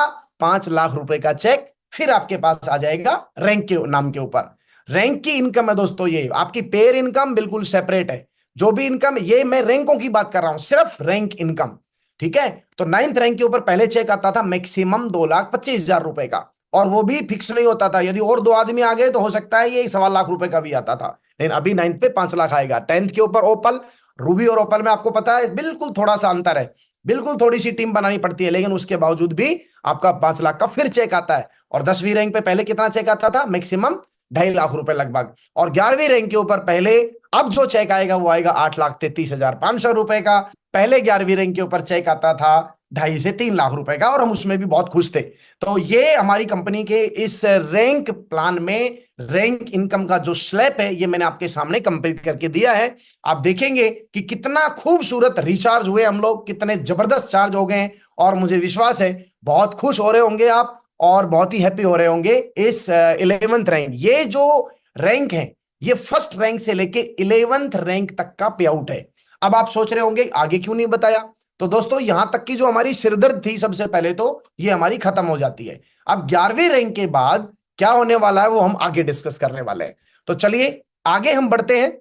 5 लाख रुपए का चेक फिर आपके पास आ जाएगा रैंक के नाम के ऊपर। रैंक की इनकम है दोस्तों, ये आपकी पेयर इनकम बिल्कुल सेपरेट है। जो भी इनकम, ये मैं रैंकों की बात कर रहा हूं, सिर्फ रैंक इनकम, ठीक है। तो 9th रैंक के ऊपर पहले चेक आता था मैक्सिमम 2,25,000 रुपए का, और वो भी फिक्स नहीं होता था। यदि और 2 आदमी आ गए तो हो सकता है ये 1.25 लाख रुपए का भी आता था, लेकिन अभी 9th पे 5 लाख आएगा। 10th के ऊपर ओपल, रूबी और ओपल में आपको पता है बिल्कुल थोड़ा सा अंतर है, बिल्कुल थोड़ी सी टीम बनानी पड़ती है, लेकिन उसके बावजूद भी आपका 5 लाख का फिर चेक आता है। और 10वीं रैंक पे पहले कितना चेक आता था? मैक्सिमम 2.5 लाख रुपए लगभग। और 11वीं रैंक के ऊपर पहले, अब जो चेक आएगा वो आएगा 8,33,500 रुपए का। पहले 11वीं रैंक के ऊपर चेक आता था 2.5 से 3 लाख रुपए का, और हम उसमें भी बहुत खुश थे। तो ये हमारी कंपनी के इस रैंक प्लान में रैंक इनकम का जो स्लैब है ये मैंने आपके सामने कंप्लीट करके दिया है। आप देखेंगे कि कितना खूबसूरत रिचार्ज हुए हम लोग, कितने जबरदस्त चार्ज हो गए, और मुझे विश्वास है बहुत खुश हो रहे होंगे आप और बहुत ही हैप्पी हो रहे होंगे इस 11th रैंक। ये जो रैंक है ये फर्स्ट रैंक से लेके 11th रैंक तक का पे आउट है। अब आप सोच रहे होंगे आगे क्यों नहीं बताया, तो दोस्तों यहां तक की जो हमारी सिरदर्द थी सबसे पहले तो ये हमारी खत्म हो जाती है। अब 11वीं रैंक के बाद क्या होने वाला है वो हम आगे डिस्कस करने वाले हैं। तो चलिए आगे हम बढ़ते हैं।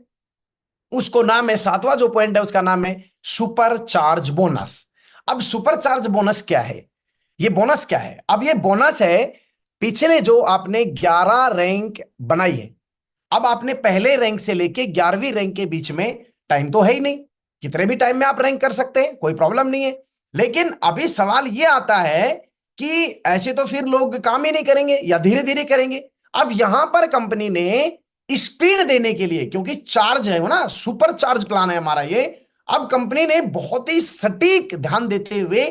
उसको नाम है, सातवां जो पॉइंट है उसका नाम है सुपर चार्ज बोनस। अब सुपर चार्ज बोनस क्या है, ये बोनस क्या है? अब ये बोनस है पिछले जो आपने 11 रैंक बनाई है। अब आपने पहले रैंक से लेके 11वीं रैंक के बीच में टाइम तो है ही नहीं, कितने भी टाइम में आप रैंक कर सकते हैं, कोई प्रॉब्लम नहीं है। लेकिन अभी सवाल ये आता है कि ऐसे तो फिर लोग काम ही नहीं करेंगे या धीरे धीरे करेंगे। अब यहां पर कंपनी ने स्पीड देने के लिए, क्योंकि चार्ज है ना, सुपर चार्ज प्लान है हमारा ये, अब कंपनी ने बहुत ही सटीक ध्यान देते हुए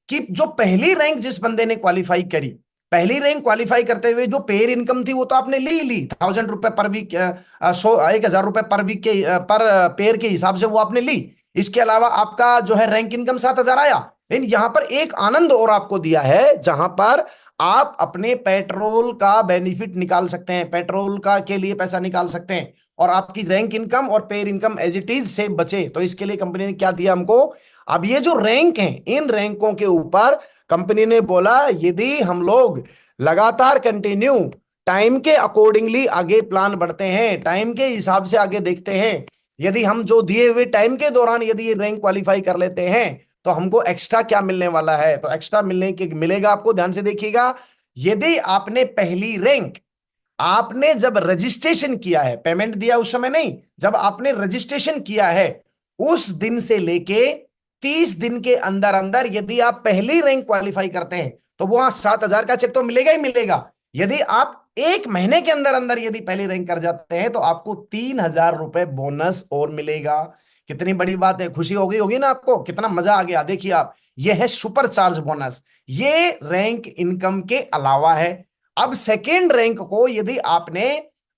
कि जो पहली रैंक जिस बंदे ने क्वालिफाई करी, पहली रैंक क्वालिफाई करते हुए जो पेयर इनकम थी वो तो आपने ली 1000 रुपए पर वीक, 1000 रुपए पर वीक के पर पेयर के हिसाब से वो आपने ली। इसके अलावा आपका जो है रैंक इनकम 7000 आया। लेकिन यहां पर एक आनंद और आपको दिया है जहां पर आप अपने पेट्रोल का बेनिफिट निकाल सकते हैं, पेट्रोल का के लिए पैसा निकाल सकते हैं और आपकी रैंक इनकम और pair income as it is से बचे। तो इसके लिए कंपनी ने क्या दिया हमको, अब ये जो रैंक हैं इन रैंकों के ऊपर कंपनी ने बोला यदि हम लोग लगातार कंटिन्यू टाइम के अकॉर्डिंगली आगे प्लान बढ़ते हैं, टाइम के हिसाब से आगे देखते हैं, यदि हम जो दिए हुए टाइम के दौरान यदि ये रैंक क्वालिफाई कर लेते हैं तो हमको एक्स्ट्रा क्या मिलने वाला है। तो एक्स्ट्रा मिलेगा आपको, ध्यान से देखिएगा। यदि आपने पहली रैंक, आपने जब रजिस्ट्रेशन किया है, पेमेंट दिया उस समय नहीं, जब आपने रजिस्ट्रेशन किया है उस दिन से लेके 30 दिन के अंदर अंदर यदि आप पहली रैंक क्वालिफाई करते हैं तो वहां 7000 का चेक तो मिलेगा ही मिलेगा। यदि आप एक महीने के अंदर अंदर यदि पहली रैंक कर जाते हैं तो आपको 3000 रुपए बोनस और मिलेगा। कितनी बड़ी बात है, खुशी हो गई होगी ना आपको, कितना मजा आ गया। देखिए आप, यह है सुपर चार्ज बोनस, ये रैंक इनकम के अलावा है। अब सेकेंड रैंक को यदि आपने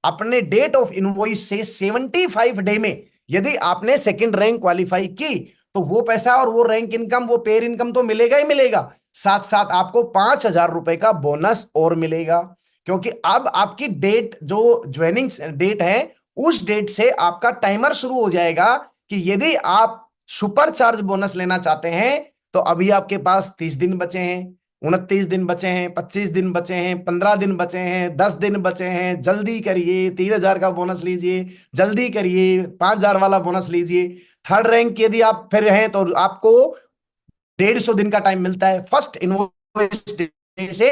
अपने डेट ऑफ इनवॉइस से 75 डे में यदि आपने सेकेंड रैंक क्वालिफाई की तो वो पैसा और वो रैंक इनकम, वो पेयर इनकम तो मिलेगा ही मिलेगा, साथ साथ आपको 5000 रुपए का बोनस और मिलेगा। क्योंकि अब आपकी डेट जो ज्वाइनिंग डेट है उस डेट से आपका टाइमर शुरू हो जाएगा कि यदि आप सुपर चार्ज बोनस लेना चाहते हैं तो अभी आपके पास 30 दिन बचे हैं, 29 दिन बचे हैं, 25 दिन बचे हैं, 15 दिन बचे हैं, 10 दिन बचे हैं, जल्दी करिए, 3000 का बोनस लीजिए, जल्दी करिए, 5000 वाला बोनस लीजिए। थर्ड रैंक यदि आप फिर हैं तो आपको 150 दिन का टाइम मिलता है, फर्स्ट इनवॉइस से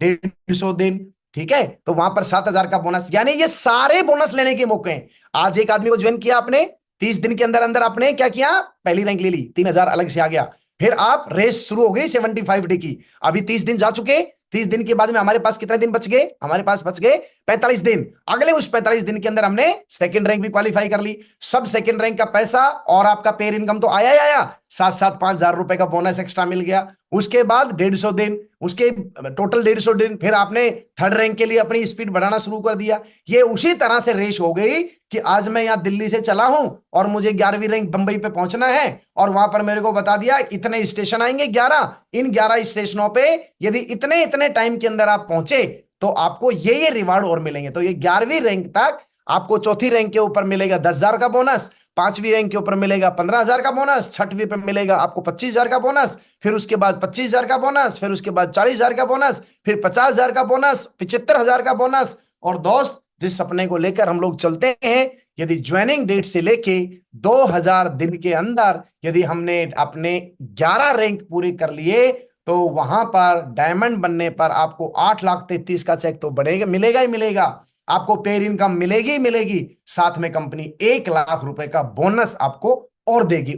150 दिन, ठीक है। तो वहां पर 7000 का बोनस, यानी ये सारे बोनस लेने के मौके हैं। आज एक आदमी को ज्वाइन किया आपने, 30 दिन के अंदर अंदर आपने क्या किया, पहली रैंक ले ली, 3000 अलग से आ गया। फिर आप रेस शुरू हो गई 75 डे की, अभी 30 दिन जा चुके, 30 दिन के बाद में हमारे पास कितने दिन बच गए, हमारे पास बच गए 45 दिन। अगले उस 45 दिन के अंदर हमने सेकंड रैंक भी क्वालिफाई कर ली, सब सेकंड रैंक का पैसा और आपका पेयर इनकम तो आया ही आया, साथ साथ 5000 रुपए का बोनस एक्स्ट्रा मिल गया। उसके बाद 150 दिन, उसके टोटल 150 दिन, फिर आपने थर्ड रैंक के लिए अपनी स्पीड बढ़ाना शुरू कर दिया। ये उसी तरह से रेस हो गई कि आज मैं यहां दिल्ली से चला हूं और मुझे 11वीं रैंक बंबई पे पहुंचना है और वहां पर मेरे को बता दिया इतने स्टेशन आएंगे 11, इन 11 स्टेशनों पे यदि इतने इतने टाइम के अंदर आप पहुंचे तो आपको ये रिवार्ड और मिलेंगे। तो ये 11वीं रैंक तक आपको चौथी रैंक के ऊपर मिलेगा 10,000 का बोनस, पांचवी रैंक के ऊपर मिलेगा 15,000 का बोनस, छठवीं पे मिलेगा आपको 25,000 का बोनस, फिर उसके बाद 25,000 का बोनस, फिर उसके बाद 40,000 का बोनस, फिर 50,000 का बोनस, 75,000 का बोनस। और दोस्त, जिस सपने को लेकर हम लोग चलते हैं, यदि ज्वाइनिंग डेट से लेके 2000 दिन के अंदर यदि हमने अपने 11 रैंक पूरे कर लिए तो वहां पर डायमंड बनने पर आपको 8,33,000 का चेक तो बढ़ेगा, मिलेगा ही मिलेगा, आपको पेयर इनकम मिलेगी ही मिलेगी, साथ में कंपनी 1,00,000 रुपए का बोनस आपको और देगी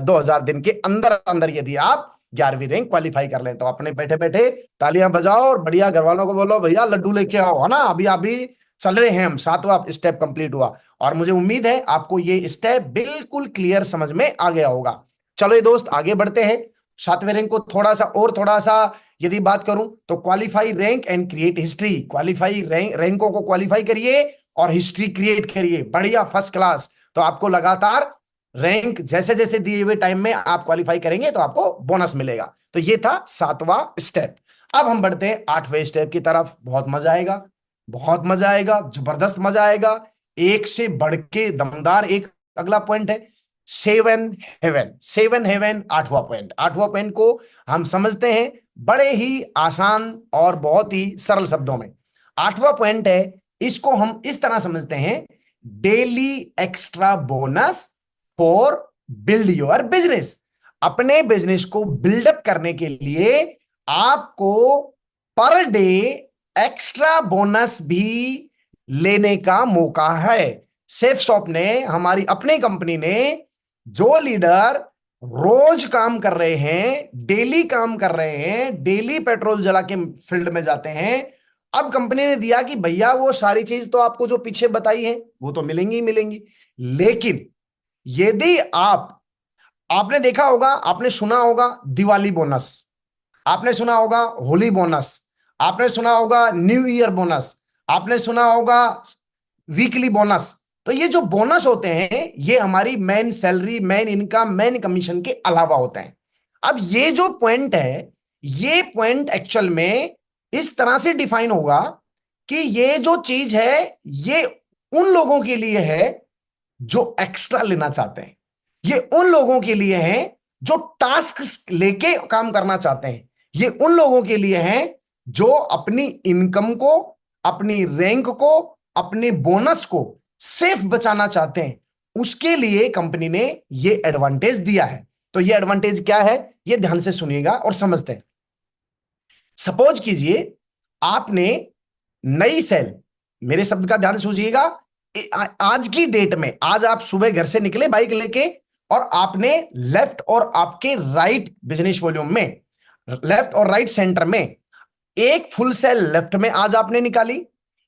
2000 दिन के अंदर अंदर यदि आप 11वीं रैंक क्वालिफाई कर लें। तो अपने बैठे बैठे तालियां बजाओ और बढ़िया घर वालों को बोलो भैया लड्डू लेके आओ, है ना। अभी चल रहे हैं हम, 7वां स्टेप कंप्लीट हुआ और मुझे उम्मीद है आपको ये स्टेप बिल्कुल क्लियर समझ में आ गया होगा। चलो ये दोस्त आगे बढ़ते हैं। 7वें रैंक को थोड़ा सा यदि बात करूं तो qualify rank and create history, qualify रैंकों को क्वालिफाई करिए और हिस्ट्री क्रिएट करिए, बढ़िया फर्स्ट क्लास। तो आपको लगातार रैंक जैसे जैसे दिए हुए टाइम में आप क्वालिफाई करेंगे तो आपको बोनस मिलेगा। तो ये था 7वां स्टेप। अब हम बढ़ते हैं 8वें स्टेप की तरफ, बहुत मजा आएगा। बहुत मजा आएगा, जबरदस्त मजा आएगा। एक से बढ़ के दमदार एक अगला पॉइंट है, सेवन हेवन। सेवन हेवन आठवां पॉइंट। आठवां पॉइंट को हम समझते हैं बड़े ही आसान और बहुत ही सरल शब्दों में। आठवां पॉइंट है, इसको हम इस तरह समझते हैं, daily extra bonus for build your business. अपने बिजनेस को बिल्डअप करने के लिए आपको पर डे एक्स्ट्रा बोनस भी लेने का मौका है। सेफ शॉप ने, हमारी अपनी कंपनी ने, जो लीडर रोज काम कर रहे हैं, डेली काम कर रहे हैं, डेली पेट्रोल जला के फील्ड में जाते हैं, अब कंपनी ने दिया कि भैया वो सारी चीज तो आपको जो पीछे बताई है वो तो मिलेंगी ही मिलेंगी, लेकिन यदि आपने देखा होगा, आपने सुना होगा दिवाली बोनस, आपने सुना होगा होली बोनस, आपने सुना होगा न्यू ईयर बोनस, आपने सुना होगा वीकली बोनस। तो ये जो बोनस होते हैं ये हमारी main salary, main income, main commission के अलावा होते हैं। अब ये जो पॉइंट है, ये पॉइंट एक्चुअल में इस तरह से डिफाइन होगा कि ये जो चीज है ये उन लोगों के लिए है जो एक्स्ट्रा लेना चाहते हैं, ये उन लोगों के लिए है जो टास्क लेके काम करना चाहते हैं, ये उन लोगों के लिए है जो अपनी इनकम को, अपनी रैंक को, अपने बोनस को सेफ बचाना चाहते हैं। उसके लिए कंपनी ने ये एडवांटेज दिया है। तो ये एडवांटेज क्या है, ये ध्यान से सुनिएगा और समझते हैं। सपोज कीजिए आपने नई सेल, मेरे शब्द का ध्यान सूझिएगा, आज की डेट में, आज आप सुबह घर से निकले बाइक लेके और आपने लेफ्ट और आपके राइट बिजनेस वॉल्यूम में, लेफ्ट और राइट सेंटर में एक फुल सेल लेफ्ट में आज आपने निकाली,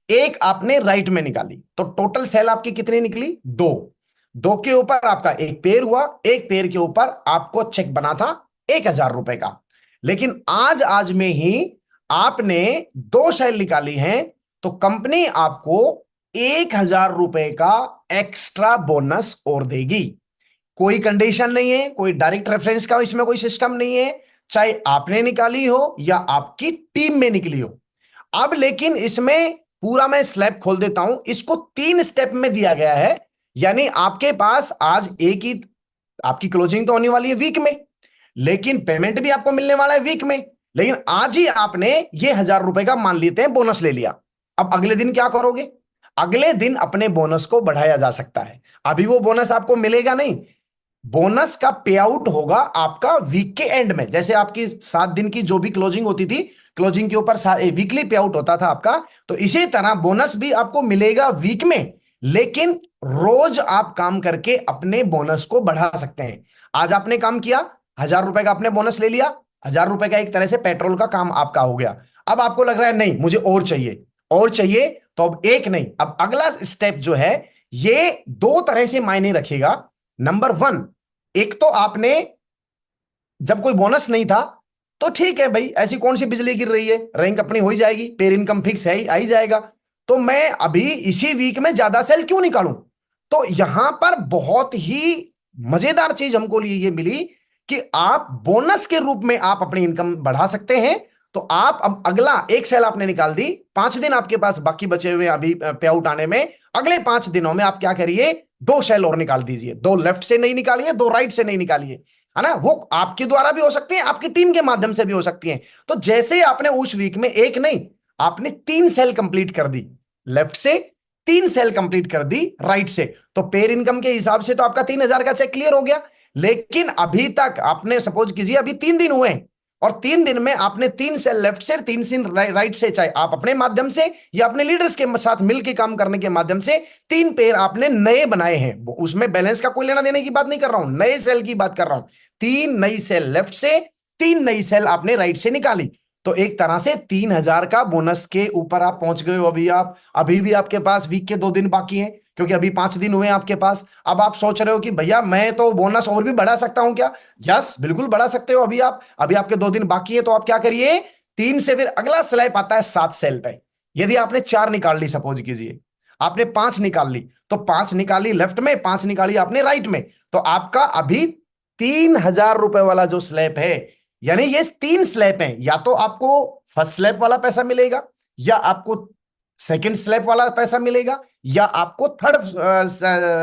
एक आपने राइट में निकाली, तो टोटल सेल आपकी कितनी निकली? दो। दो के ऊपर आपका एक पेयर हुआ, एक पेयर के ऊपर आपको चेक बना था 1,000 रुपए का। लेकिन आज में ही आपने दो सेल निकाली हैं, तो कंपनी आपको 1,000 रुपए का एक्स्ट्रा बोनस और देगी। कोई कंडीशन नहीं है, कोई डायरेक्ट रेफरेंस का इसमें कोई सिस्टम नहीं है, चाहे आपने निकाली हो या आपकी टीम में निकली हो। अब लेकिन इसमें पूरा मैं स्लैब खोल देता हूं, इसको 3 स्टेप में दिया गया है। यानी आपके पास आज एक ही, आपकी क्लोजिंग तो होने वाली है वीक में, लेकिन पेमेंट भी आपको मिलने वाला है वीक में, लेकिन आज ही आपने ये 1,000 रुपए का मान लेते हैं बोनस ले लिया। अब अगले दिन क्या करोगे? अगले दिन अपने बोनस को बढ़ाया जा सकता है। अभी वो बोनस आपको मिलेगा नहीं, बोनस का पे आउट होगा आपका वीक के एंड में। जैसे आपकी 7 दिन की जो भी क्लोजिंग होती थी, क्लोजिंग के ऊपर वीकली पे आउट होता था आपका, तो इसी तरह बोनस भी आपको मिलेगा वीक में, लेकिन रोज आप काम करके अपने बोनस को बढ़ा सकते हैं। आज आपने काम किया, 1,000 रुपए का आपने बोनस ले लिया, 1,000 रुपए का एक तरह से पेट्रोल का काम आपका हो गया। अब आपको लग रहा है नहीं मुझे और चाहिए, और चाहिए, तो अब एक नहीं, अब अगला स्टेप जो है ये 2 तरह से मायने रखेगा। नंबर 1, एक तो आपने जब कोई बोनस नहीं था तो ठीक है भाई, ऐसी कौन सी बिजली गिर रही है, रैंक अपनी हो ही जाएगी, पेर इनकम फिक्स है ही, आ ही जाएगा, तो मैं अभी इसी वीक में ज्यादा सेल क्यों निकालूं। तो यहां पर बहुत ही मजेदार चीज हमको लिए ये मिली कि आप बोनस के रूप में आप अपनी इनकम बढ़ा सकते हैं। तो आप अब अगला एक सेल आपने निकाल दी, 5 दिन आपके पास बाकी बचे हुए अभी पे आउट आने में, अगले 5 दिनों में आप क्या करिए, 2 सेल और निकाल दीजिए। 2 लेफ्ट से नहीं निकालिए, 2 राइट से नहीं निकालिए, है ना, वो आपके द्वारा भी हो सकती है, आपकी टीम के माध्यम से भी हो सकती है। तो जैसे आपने उस वीक में एक नहीं, आपने 3 सेल कंप्लीट कर दी, लेफ्ट से 3 सेल कंप्लीट कर दी राइट से, तो पेयर इनकम के हिसाब से तो आपका 3,000 का चेक क्लियर हो गया। लेकिन अभी तक आपने, सपोज कीजिए अभी 3 दिन हुए और 3 दिन में आपने 3 सेल लेफ्ट से, 3 सेल राइट से, चाहे आप अपने माध्यम से या अपने लीडर्स के साथ मिलकर काम करने के माध्यम से 3 पेयर आपने नए बनाए हैं। उसमें बैलेंस का कोई लेना देने की बात नहीं कर रहा हूं, नए सेल की बात कर रहा हूं। 3 नई सेल लेफ्ट से, 3 नई सेल आपने राइट से निकाली, तो एक तरह से 3,000 का बोनस के ऊपर आप पहुंच गए हो। अभी भी आपके पास वीक के 2 दिन बाकी हैं, क्योंकि अभी 5 दिन हुए आपके पास। अब आप सोच रहे हो कि भैया मैं तो बोनस और भी बढ़ा सकता हूं क्या? यस, बिल्कुल बढ़ा सकते हो। अभी आपके 2 दिन बाकी है, तो आप क्या करिए, 3 से फिर अगला स्लैब आता है 7 सेल पे। यदि आपने 4 निकाल ली, सपोज कीजिए आपने 5 निकाल ली, तो 5 निकाली लेफ्ट में, 5 निकाली आपने राइट में, तो आपका अभी 3,000 रुपए वाला जो स्लैब है, यानी ये 3 स्लैब हैं, या तो आपको फर्स्ट स्लैब वाला पैसा मिलेगा, या आपको सेकंड स्लैब वाला पैसा मिलेगा या आपको थर्ड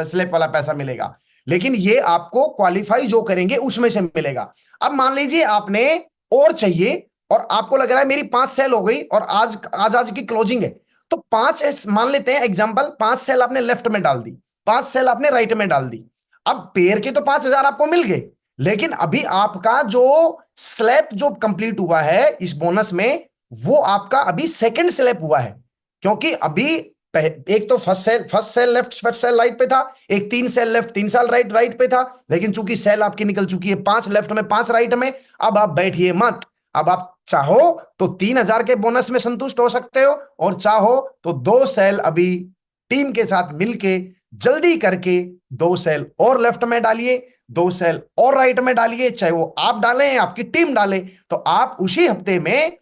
स्लैब वाला पैसा मिलेगा, लेकिन ये आपको क्वालिफाई जो करेंगे उसमें से मिलेगा। अब मान लीजिए आपने और चाहिए और आपको लग रहा है मेरी 5 सेल हो गई और आज की क्लोजिंग है, तो 5 मान लेते हैं एग्जांपल, 5 सेल आपने लेफ्ट में डाल दी, 5 सेल आपने राइट में डाल दी। अब पेयर के तो 5,000 आपको मिल गए, लेकिन अभी आपका जो स्लैब जो कंप्लीट हुआ है इस बोनस में, वो आपका अभी सेकंड स्लैब हुआ है, क्योंकि अभी एक तो first cell left first cell right पे था, एक 3 सेल लेफ्ट 3 सेल राइट पे था, लेकिन चूंकि सेल आपकी निकल चुकी है 5 लेफ्ट में 5 राइट में, अब आप बैठिए मत। अब आप चाहो तो 3,000 के बोनस में संतुष्ट हो सकते हो, और चाहो तो 2 सेल अभी टीम के साथ मिलके जल्दी करके 2 सेल और लेफ्ट में डालिए, 2 सेल और राइट में डालिए, चाहे वो आप डालें या आपकी टीम डाले। तो आप उसी हफ्ते में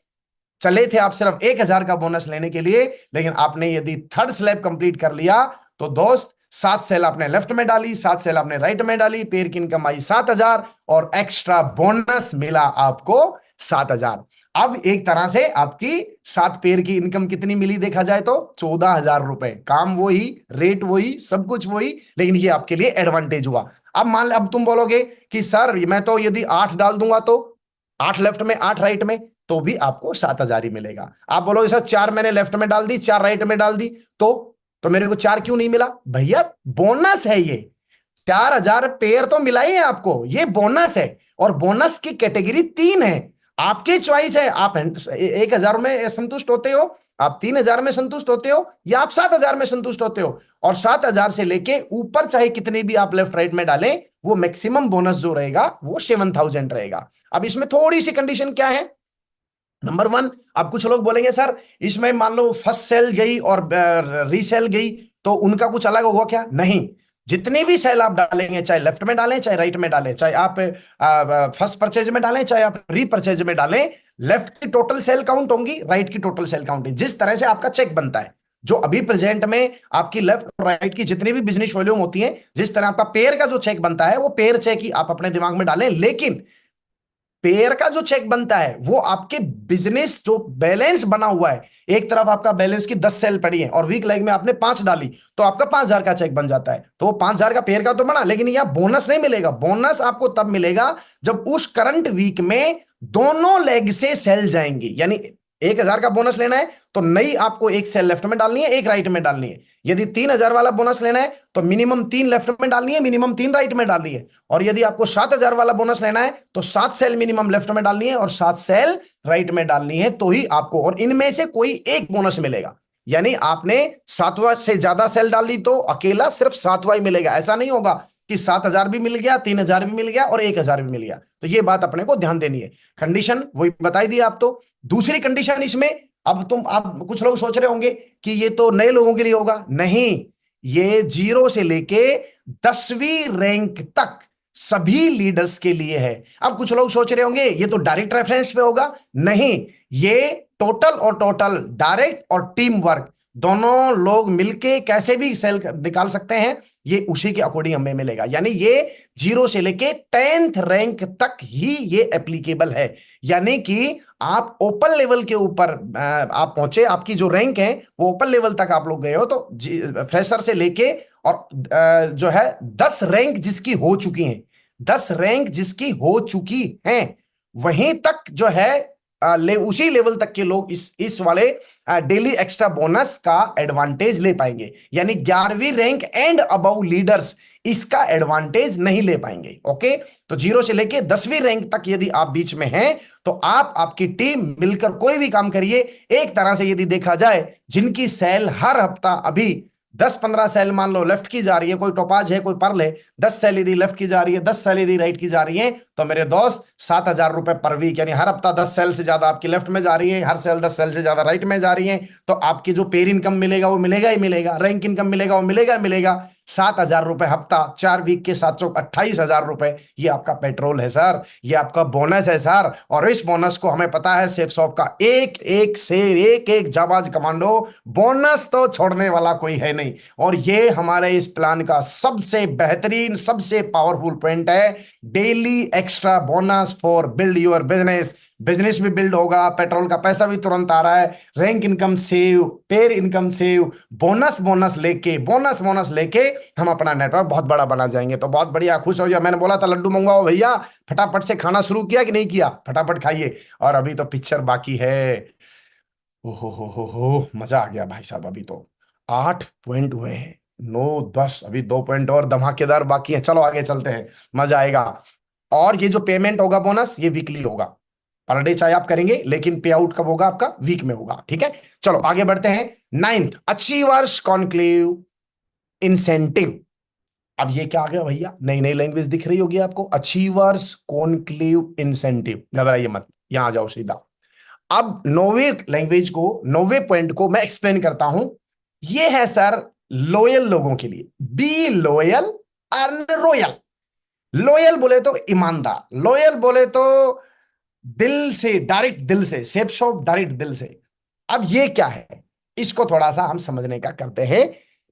चले थे आप सिर्फ 1,000 का बोनस लेने के लिए, लेकिन आपने यदि थर्ड स्लैब कंप्लीट कर लिया तो दोस्त 7 सेल आपने लेफ्ट में डाली, 7 सेल आपने राइट में डाली, पेयर की इनकम आई 7,000 और एक्स्ट्रा बोनस मिला आपको 7,000। अब एक तरह से आपकी 7 पेयर की इनकम कितनी मिली देखा जाए तो 14,000 रुपए। काम वही, रेट वही, सब कुछ वही, लेकिन ये आपके लिए एडवांटेज हुआ। अब तुम बोलोगे कि सर मैं तो यदि 8 डाल दूंगा तो 8 लेफ्ट में 8 राइट में तो भी आपको 7,000 ही मिलेगा। आप बोलोगे सर 4 मैंने लेफ्ट में डाल दी 4 राइट में डाल दी तो मेरे को 4 क्यों नहीं मिला? भैया बोनस है ये, 4,000 पेयर तो मिला ही है आपको, ये बोनस है और बोनस की कैटेगरी 3 है। आपकी चॉइस है, आप 1,000 में संतुष्ट होते हो, आप 3,000 में संतुष्ट होते हो, या आप 7,000 में संतुष्ट होते हो। और 7,000 से लेके ऊपर चाहे कितने भी आप लेफ्ट राइट में डालें, वो मैक्सिमम बोनस जो रहेगा वो 7,000 रहेगा। अब इसमें थोड़ी सी कंडीशन क्या है? नंबर 1, अब कुछ लोग बोलेंगे सर इसमें मान लो फर्स्ट सेल गई और रीसेल गई तो उनका कुछ अलग होगा क्या? नहीं, जितने भी सेल आप डालेंगे, चाहे लेफ्ट में डालें चाहे राइट में डालें, चाहे आप फर्स्ट परचेज में डालें चाहे आप रीपरचेज में डालें, लेफ्ट की टोटल सेल काउंट होंगी, राइट की टोटल सेल काउंट है। जिस तरह से आपका चेक बनता है, जो अभी प्रेजेंट में आपकी लेफ्ट और राइट की जितनी भी बिजनेस वॉल्यूम होती है, जिस तरह आपका पेयर का जो चेक बनता है वो पेयर चेक ही आप अपने दिमाग में डालें, लेकिन पेयर का जो चेक बनता है वो आपके बिजनेस जो बैलेंस बना हुआ है, एक तरफ आपका बैलेंस की 10 सेल पड़ी है और वीक लेग में आपने 5 डाली तो आपका 5,000 का चेक बन जाता है। तो 5,000 का पेयर का तो बना, लेकिन यह बोनस नहीं मिलेगा। बोनस आपको तब मिलेगा जब उस करंट वीक में दोनों लेग से सेल जाएंगी। यानी 1,000 का बोनस लेना है तो नई आपको एक सेल लेफ्ट में डालनी है, एक राइट में डालनी है। यदि 3,000 वाला बोनस लेना है तो मिनिमम 3 लेफ्ट में डालनी है, मिनिमम 3 राइट में डालनी है। और यदि आपको 7,000 वाला बोनस लेना है तो 7 सेल मिनिमम लेफ्ट में डालनी है और 7 सेल राइट में डालनी है, तो ही आपको, और इनमें से कोई एक बोनस मिलेगा। यानी आपने 7वां से ज्यादा सेल डाली तो अकेला सिर्फ 7वां ही मिलेगा। ऐसा नहीं होगा कि 7,000 भी मिल गया, 3,000 भी मिल गया और 1,000 भी मिल गया। तो ये बात अपने को ध्यान देनी है। कंडीशन वही बताई दी आप। तो दूसरी कंडीशन इसमें, अब कुछ लोग सोच रहे होंगे कि ये तो नए लोगों के लिए होगा। नहीं, ये 0 से लेके 10वीं रैंक तक सभी लीडर्स के लिए है। अब कुछ लोग सोच रहे होंगे ये तो डायरेक्ट रेफरेंस पे होगा। नहीं, ये टोटल और टोटल, डायरेक्ट और टीम वर्क, दोनों लोग मिलके कैसे भी सेल निकाल सकते हैं, ये उसी के अकॉर्डिंग हमें मिलेगा। यानी ये 0 से लेके 10th रैंक तक ही ये एप्लीकेबल है। यानी कि आप ओपन लेवल के ऊपर आप पहुंचे, आपकी जो रैंक है वो ओपन लेवल तक आप लोग गए हो, तो फ्रेशर से लेके और जो है 10 रैंक जिसकी हो चुकी है, 10 रैंक जिसकी हो चुकी हैं, वहीं तक जो है उसी लेवल तक के लोग इस वाले डेली एक्स्ट्रा बोनस का एडवांटेज ले पाएंगे। यानी 11वीं रैंक एंड अबव लीडर्स इसका एडवांटेज नहीं ले पाएंगे। ओके, तो 0 से लेके 10वीं रैंक तक यदि आप बीच में हैं तो आप, आपकी टीम मिलकर कोई भी काम करिए। एक तरह से यदि देखा जाए, जिनकी सेल हर हफ्ता अभी 10-15 सेल मान लो लेफ्ट की जा रही है, कोई टोपाज है कोई पर्ल है, 10 सेल यदि लेफ्ट की जा रही है, 10 सेल यदि राइट की जा रही है, तो मेरे दोस्त 7,000 रुपए पर वीक, यानी हर हफ्ता 10 सेल से ज्यादा आपकी लेफ्ट में जा रही है, हर सेल 10 सेल से ज्यादा राइट में जा रही है, तो आपकी जो पेयर इनकम मिलेगा वो मिलेगा ही मिलेगा, रैंक इनकम मिलेगा वो मिलेगा ही मिलेगा। 7,000 रुपए हफ्ता, 4 वीक के 7,28,000 रुपए, ये आपका पेट्रोल है सर, ये आपका बोनस है सर। और इस बोनस को हमें पता है सेफ शॉप का एक एक शेर, एक एक जाबाज कमांडो, बोनस तो छोड़ने वाला कोई है नहीं। और ये हमारे इस प्लान का सबसे बेहतरीन, सबसे पावरफुल पॉइंट है, daily extra bonus for build your business. Business भी बिल्ड होगा, पेट्रोल का पैसा भी तुरंत आ रहा है, rank income save, pair income save, bonus bonus लेके हम अपना नेटवर्क बहुत बड़ा बना जाएंगे। तो बहुत बढ़िया, खुश हो जाओ। मैंने बोला था लड्डू मंगवाओ भैया, फटाफट से खाना शुरू किया कि नहीं किया? फटाफट खाइए। और अभी तो पिक्चर बाकी है। ओहो, मजा आ गया भाई साहब। अभी तो 8 पॉइंट हुए हैं, 9 10, अभी 2 पॉइंट और धमाकेदार बाकी है। चलो आगे चलते हैं, मजा आएगा। और ये जो पेमेंट होगा बोनस, ये वीकली होगा, पर डे चाहे आप करेंगे, लेकिन पे आउट कब होगा? आपका वीक में होगा। ठीक है, चलो आगे बढ़ते हैं। 9th, achievers conclave incentive. अब ये क्या आ गया भैया? नई नई लैंग्वेज दिख रही होगी आपको, अचीवर्स कॉन्क्लेव इंसेंटिव। घबराइए मत, यहां आ जाओ सीधा। अब 9वीं लैंग्वेज को, 9वें पॉइंट को मैं एक्सप्लेन करता हूं। ये है सर लॉयल लोगों के लिए, be loyal earn royal. Loyal बोले तो ईमानदार, लॉयल बोले तो दिल से, डायरेक्ट दिल से, सेफ शॉप डायरेक्ट दिल से। अब ये क्या है, इसको थोड़ा सा हम समझने का करते हैं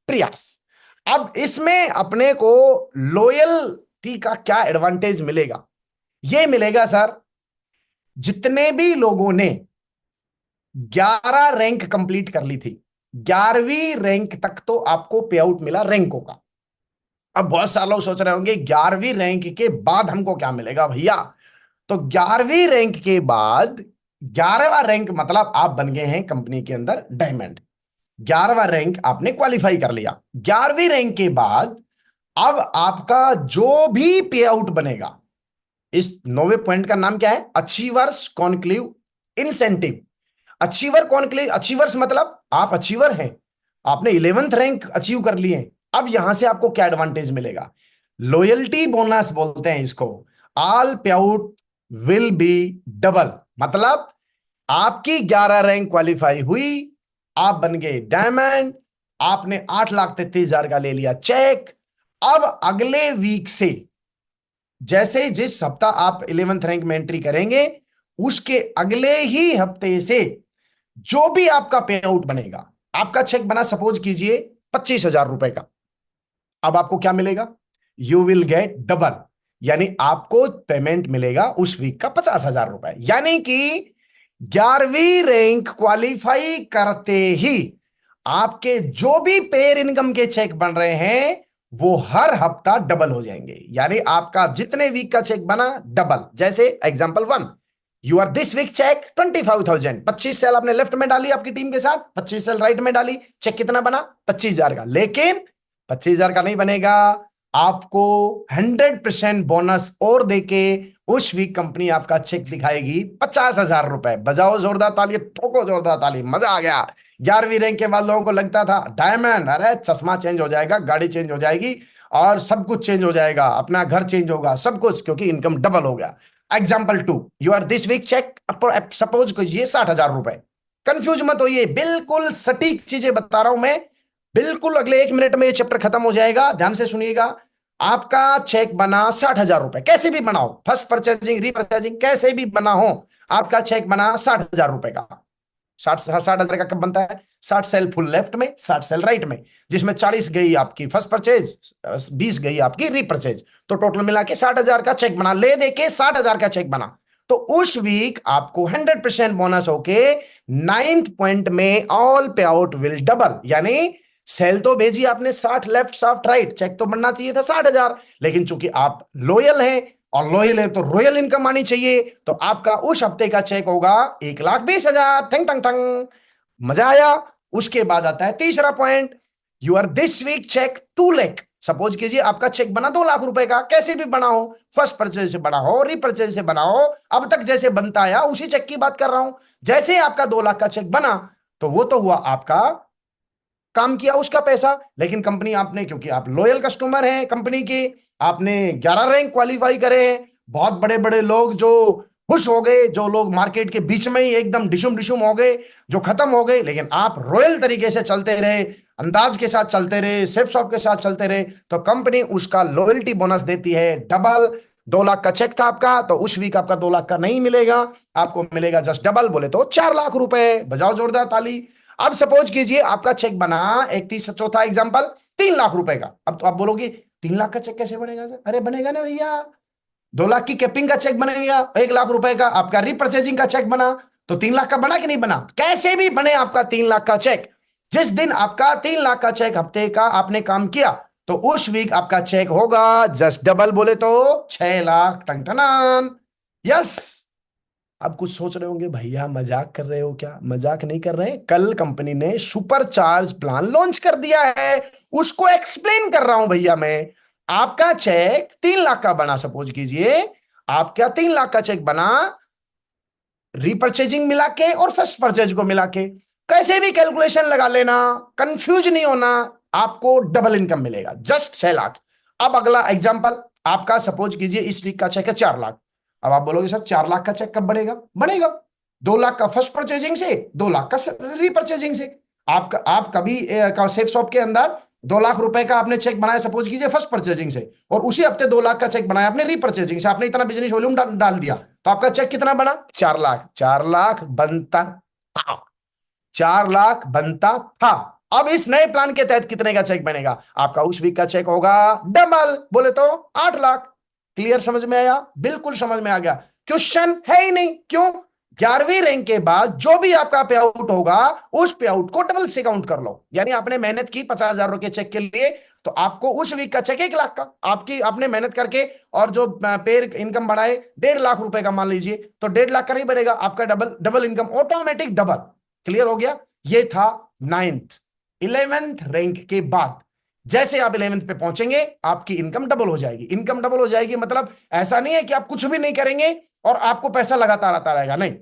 प्रयास। अब इसमें अपने को लॉयल्टी का क्या एडवांटेज मिलेगा? ये मिलेगा सर, जितने भी लोगों ने 11 रैंक कंप्लीट कर ली थी, 11वीं रैंक तक तो आपको पे आउट मिला रैंकों का। अब बहुत सारे लोग सोच रहे होंगे 11वीं रैंक के बाद हमको क्या मिलेगा भैया? तो 11वीं रैंक के बाद, 11वां रैंक मतलब आप बन गए हैं कंपनी के अंदर डायमंड। 11वां रैंक आपने क्वालिफाई कर लिया। 11वीं रैंक के बाद अब आपका जो भी पे आउट बनेगा, इस 9वें पॉइंट का नाम क्या है? Achievers conclave incentive. Achiever conclave, achievers मतलब आप अचीवर हैं, आपने 11th रैंक अचीव कर लिए। अब यहां से आपको क्या एडवांटेज मिलेगा? लॉयल्टी बोनस बोलते हैं इसको। ऑल पे आउट विल बी डबल, मतलब आपकी 11 रैंक क्वालिफाई हुई, आप बन गए डायमंड, आपने 8,33,000 का ले लिया चेक। अब अगले वीक से, जैसे जिस हफ्ता आप 11th रैंक में एंट्री करेंगे, उसके अगले ही हफ्ते से जो भी आपका पे आउट बनेगा, आपका चेक बना सपोज कीजिए 25,000 रुपए का, अब आपको क्या मिलेगा? यू विल गेट डबल, यानी आपको पेमेंट मिलेगा उस वीक का 50,000 रुपए। यानी कि 11वीं रैंक क्वालिफाई करते ही आपके जो भी पेयर इनकम के चेक बन रहे हैं, वो हर हफ्ता डबल हो जाएंगे। यानी आपका जितने वीक का चेक बना डबल। जैसे example 1, your this week check 25,000, 25 cell आपने लेफ्ट में डाली आपकी टीम के साथ, 25 सेल राइट में डाली, चेक कितना बना? 25,000 का। लेकिन 25,000 का नहीं बनेगा, आपको 100% बोनस और देके उस वीक कंपनी आपका चेक दिखाएगी 50,000 रुपए। बजाओ जोरदार ताली, ठोको जोरदार ताली, मजा आ गया। 11वीं रैंक के बाद लोगों को लगता था डायमंड, अरे चश्मा चेंज हो जाएगा, गाड़ी चेंज हो जाएगी, और सब कुछ चेंज हो जाएगा, अपना घर चेंज होगा, सब कुछ, क्योंकि इनकम डबल हो गया। Example 2, your this week check suppose कीजिए 60,000 रुपए। कंफ्यूज मत होइए, बिल्कुल सटीक चीजें बता रहा हूं मैं, बिल्कुल अगले 1 मिनट में ये चैप्टर खत्म हो जाएगा, ध्यान से सुनिएगा। आपका चेक बना 60,000 रुपए, कैसे भी बनाओ, फर्स्ट परचेजिंग, रीपरचेजिंग, कैसे भी बना हो, आपका चेक बना 60,000 रुपए का। 60,000 का कब बनता है? 60 सेल फुल लेफ्ट में, 60 सेल राइट में, जिसमें 40 गई आपकी फर्स्ट परचेज, 20 गई आपकी रीपरचेज, तो टोटल मिला के 60,000 का चेक बना। ले देके 60,000 का चेक बना, तो उस वीक आपको 100% बोनस होके 9th पॉइंट में ऑल पे आउट विल डबल। यानी सेल तो भेजी आपने 60 लेफ्ट 60 राइट, चेक तो बनना चाहिए था 60,000, लेकिन चूंकि आप लॉयल हैं और लॉयल है तो रॉयल इनकम आनी चाहिए, तो आपका उस हफ्ते का चेक होगा 1,20,000। ठंग ठंग ठंग, मजा आया। उसके बाद आता है तीसरा point, your this week check 2 lakh. Suppose कीजिए आपका चेक बना 2 लाख रुपए का, कैसे भी बना हो, फर्स्ट परचेज से बना हो, रीपरचेज से बना हो, अब तक जैसे बनता आया उसी चेक की बात कर रहा हूं। जैसे आपका 2 लाख का चेक बना, तो वो तो हुआ आपका काम किया उसका पैसा, लेकिन कंपनी आपने, क्योंकि आप लॉयल कस्टमर हैं कंपनी के, आपने 11 रैंक क्वालिफाई करे हैं। बहुत बड़े बड़े लोग जो खुश हो गए, जो लोग मार्केट के बीच में ही एकदम डिशुम डिशुम हो गए, जो खत्म हो गए, लेकिन आप रॉयल तरीके से चलते रहे, अंदाज के साथ चलते रहे, सेफ शॉप के साथ चलते रहे, तो कंपनी उसका लॉयल्टी बोनस देती है डबल। 2 लाख का चेक था आपका, तो उस वीक आपका 2 लाख का नहीं मिलेगा, आपको मिलेगा जस्ट डबल, बोले तो 4 लाख रुपए। बजाओ जोरदार ताली। अब सपोज कीजिए आपका चेक बना, एक चौथा एग्जांपल, 3 लाख रुपए का। अब तो आप बोलोगे 3 लाख का चेक कैसे बनेगा सर? अरे बनेगा ना भैया, 2 लाख की कैपिंग का चेक बनेगा, 1 लाख रुपए का आपका रिपर्चेजिंग का चेक बना, तो 3 लाख का बना कि नहीं बना? कैसे भी बने आपका 3 लाख का चेक, जिस दिन आपका 3 लाख का चेक हफ्ते का आपने काम किया, तो उस वीक आपका चेक होगा जस्ट डबल, बोले तो 6 लाख। टंटनान। यस। अब कुछ सोच रहे होंगे भैया मजाक कर रहे हो क्या? मजाक नहीं कर रहे हैं, कल कंपनी ने सुपर चार्ज प्लान लॉन्च कर दिया है, उसको एक्सप्लेन कर रहा हूं भैया मैं। आपका चेक 3 लाख का बना, सपोज कीजिए आपका 3 लाख का चेक बना, रीपर्चेजिंग मिला के और फर्स्ट परचेज को मिला के, कैसे भी कैलकुलेशन लगा लेना, कंफ्यूज नहीं होना, आपको डबल इनकम मिलेगा जस्ट 6 लाख। अब अगला एग्जांपल आपका, सपोज कीजिए इस वीक का चेक है 4 लाख। अब आप बोलोगे सर 4 लाख का चेक कब बनेगा? बनेगा 2 लाख का फर्स्ट परचेजिंग से, 2 लाख का रीपर्चेजिंग से। आप कभी सेफ शॉप के अंदर 2 लाख रुपए का आपने चेक बनाया, सपोज कीजिए फर्स्ट परचेजिंग से, और उसी हफ्ते 2 लाख का चेक बनाया आपने रीपर्चेजिंग से, आपने इतना बिजनेस वॉल्यूम डाल दिया, तो आपका चेक कितना बना? 4 लाख। 4 लाख बनता था, 4 लाख बनता था। अब इस नए प्लान के तहत कितने का चेक बनेगा? आपका उस वीक का चेक होगा डबल, बोले तो 8 लाख। क्लियर? समझ में आया? बिल्कुल समझ में आ गया, क्वेश्चन है ही नहीं। क्यों? 11वीं रैंक के बाद जो भी आपका पे आउट होगा, उस पे आउट को डबल से काउंट कर लो। यानी आपने मेहनत की 50,000 के चेक के लिए, तो आपको उस वीक का चेक 1 लाख का, आपकी आपने मेहनत करके और जो पेर इनकम बढ़ाए 1.5 लाख रुपए का मान लीजिए, तो 1.5 लाख का नहीं बढ़ेगा आपका, double double income, automatic double. Clear हो गया? ये था 9th। 11th रैंक के बाद जैसे आप 11th पे पहुंचेंगे, आपकी इनकम डबल हो जाएगी। इनकम डबल हो जाएगी मतलब ऐसा नहीं है कि आप कुछ भी नहीं करेंगे और आपको पैसा लगातार आता रहेगा, नहीं।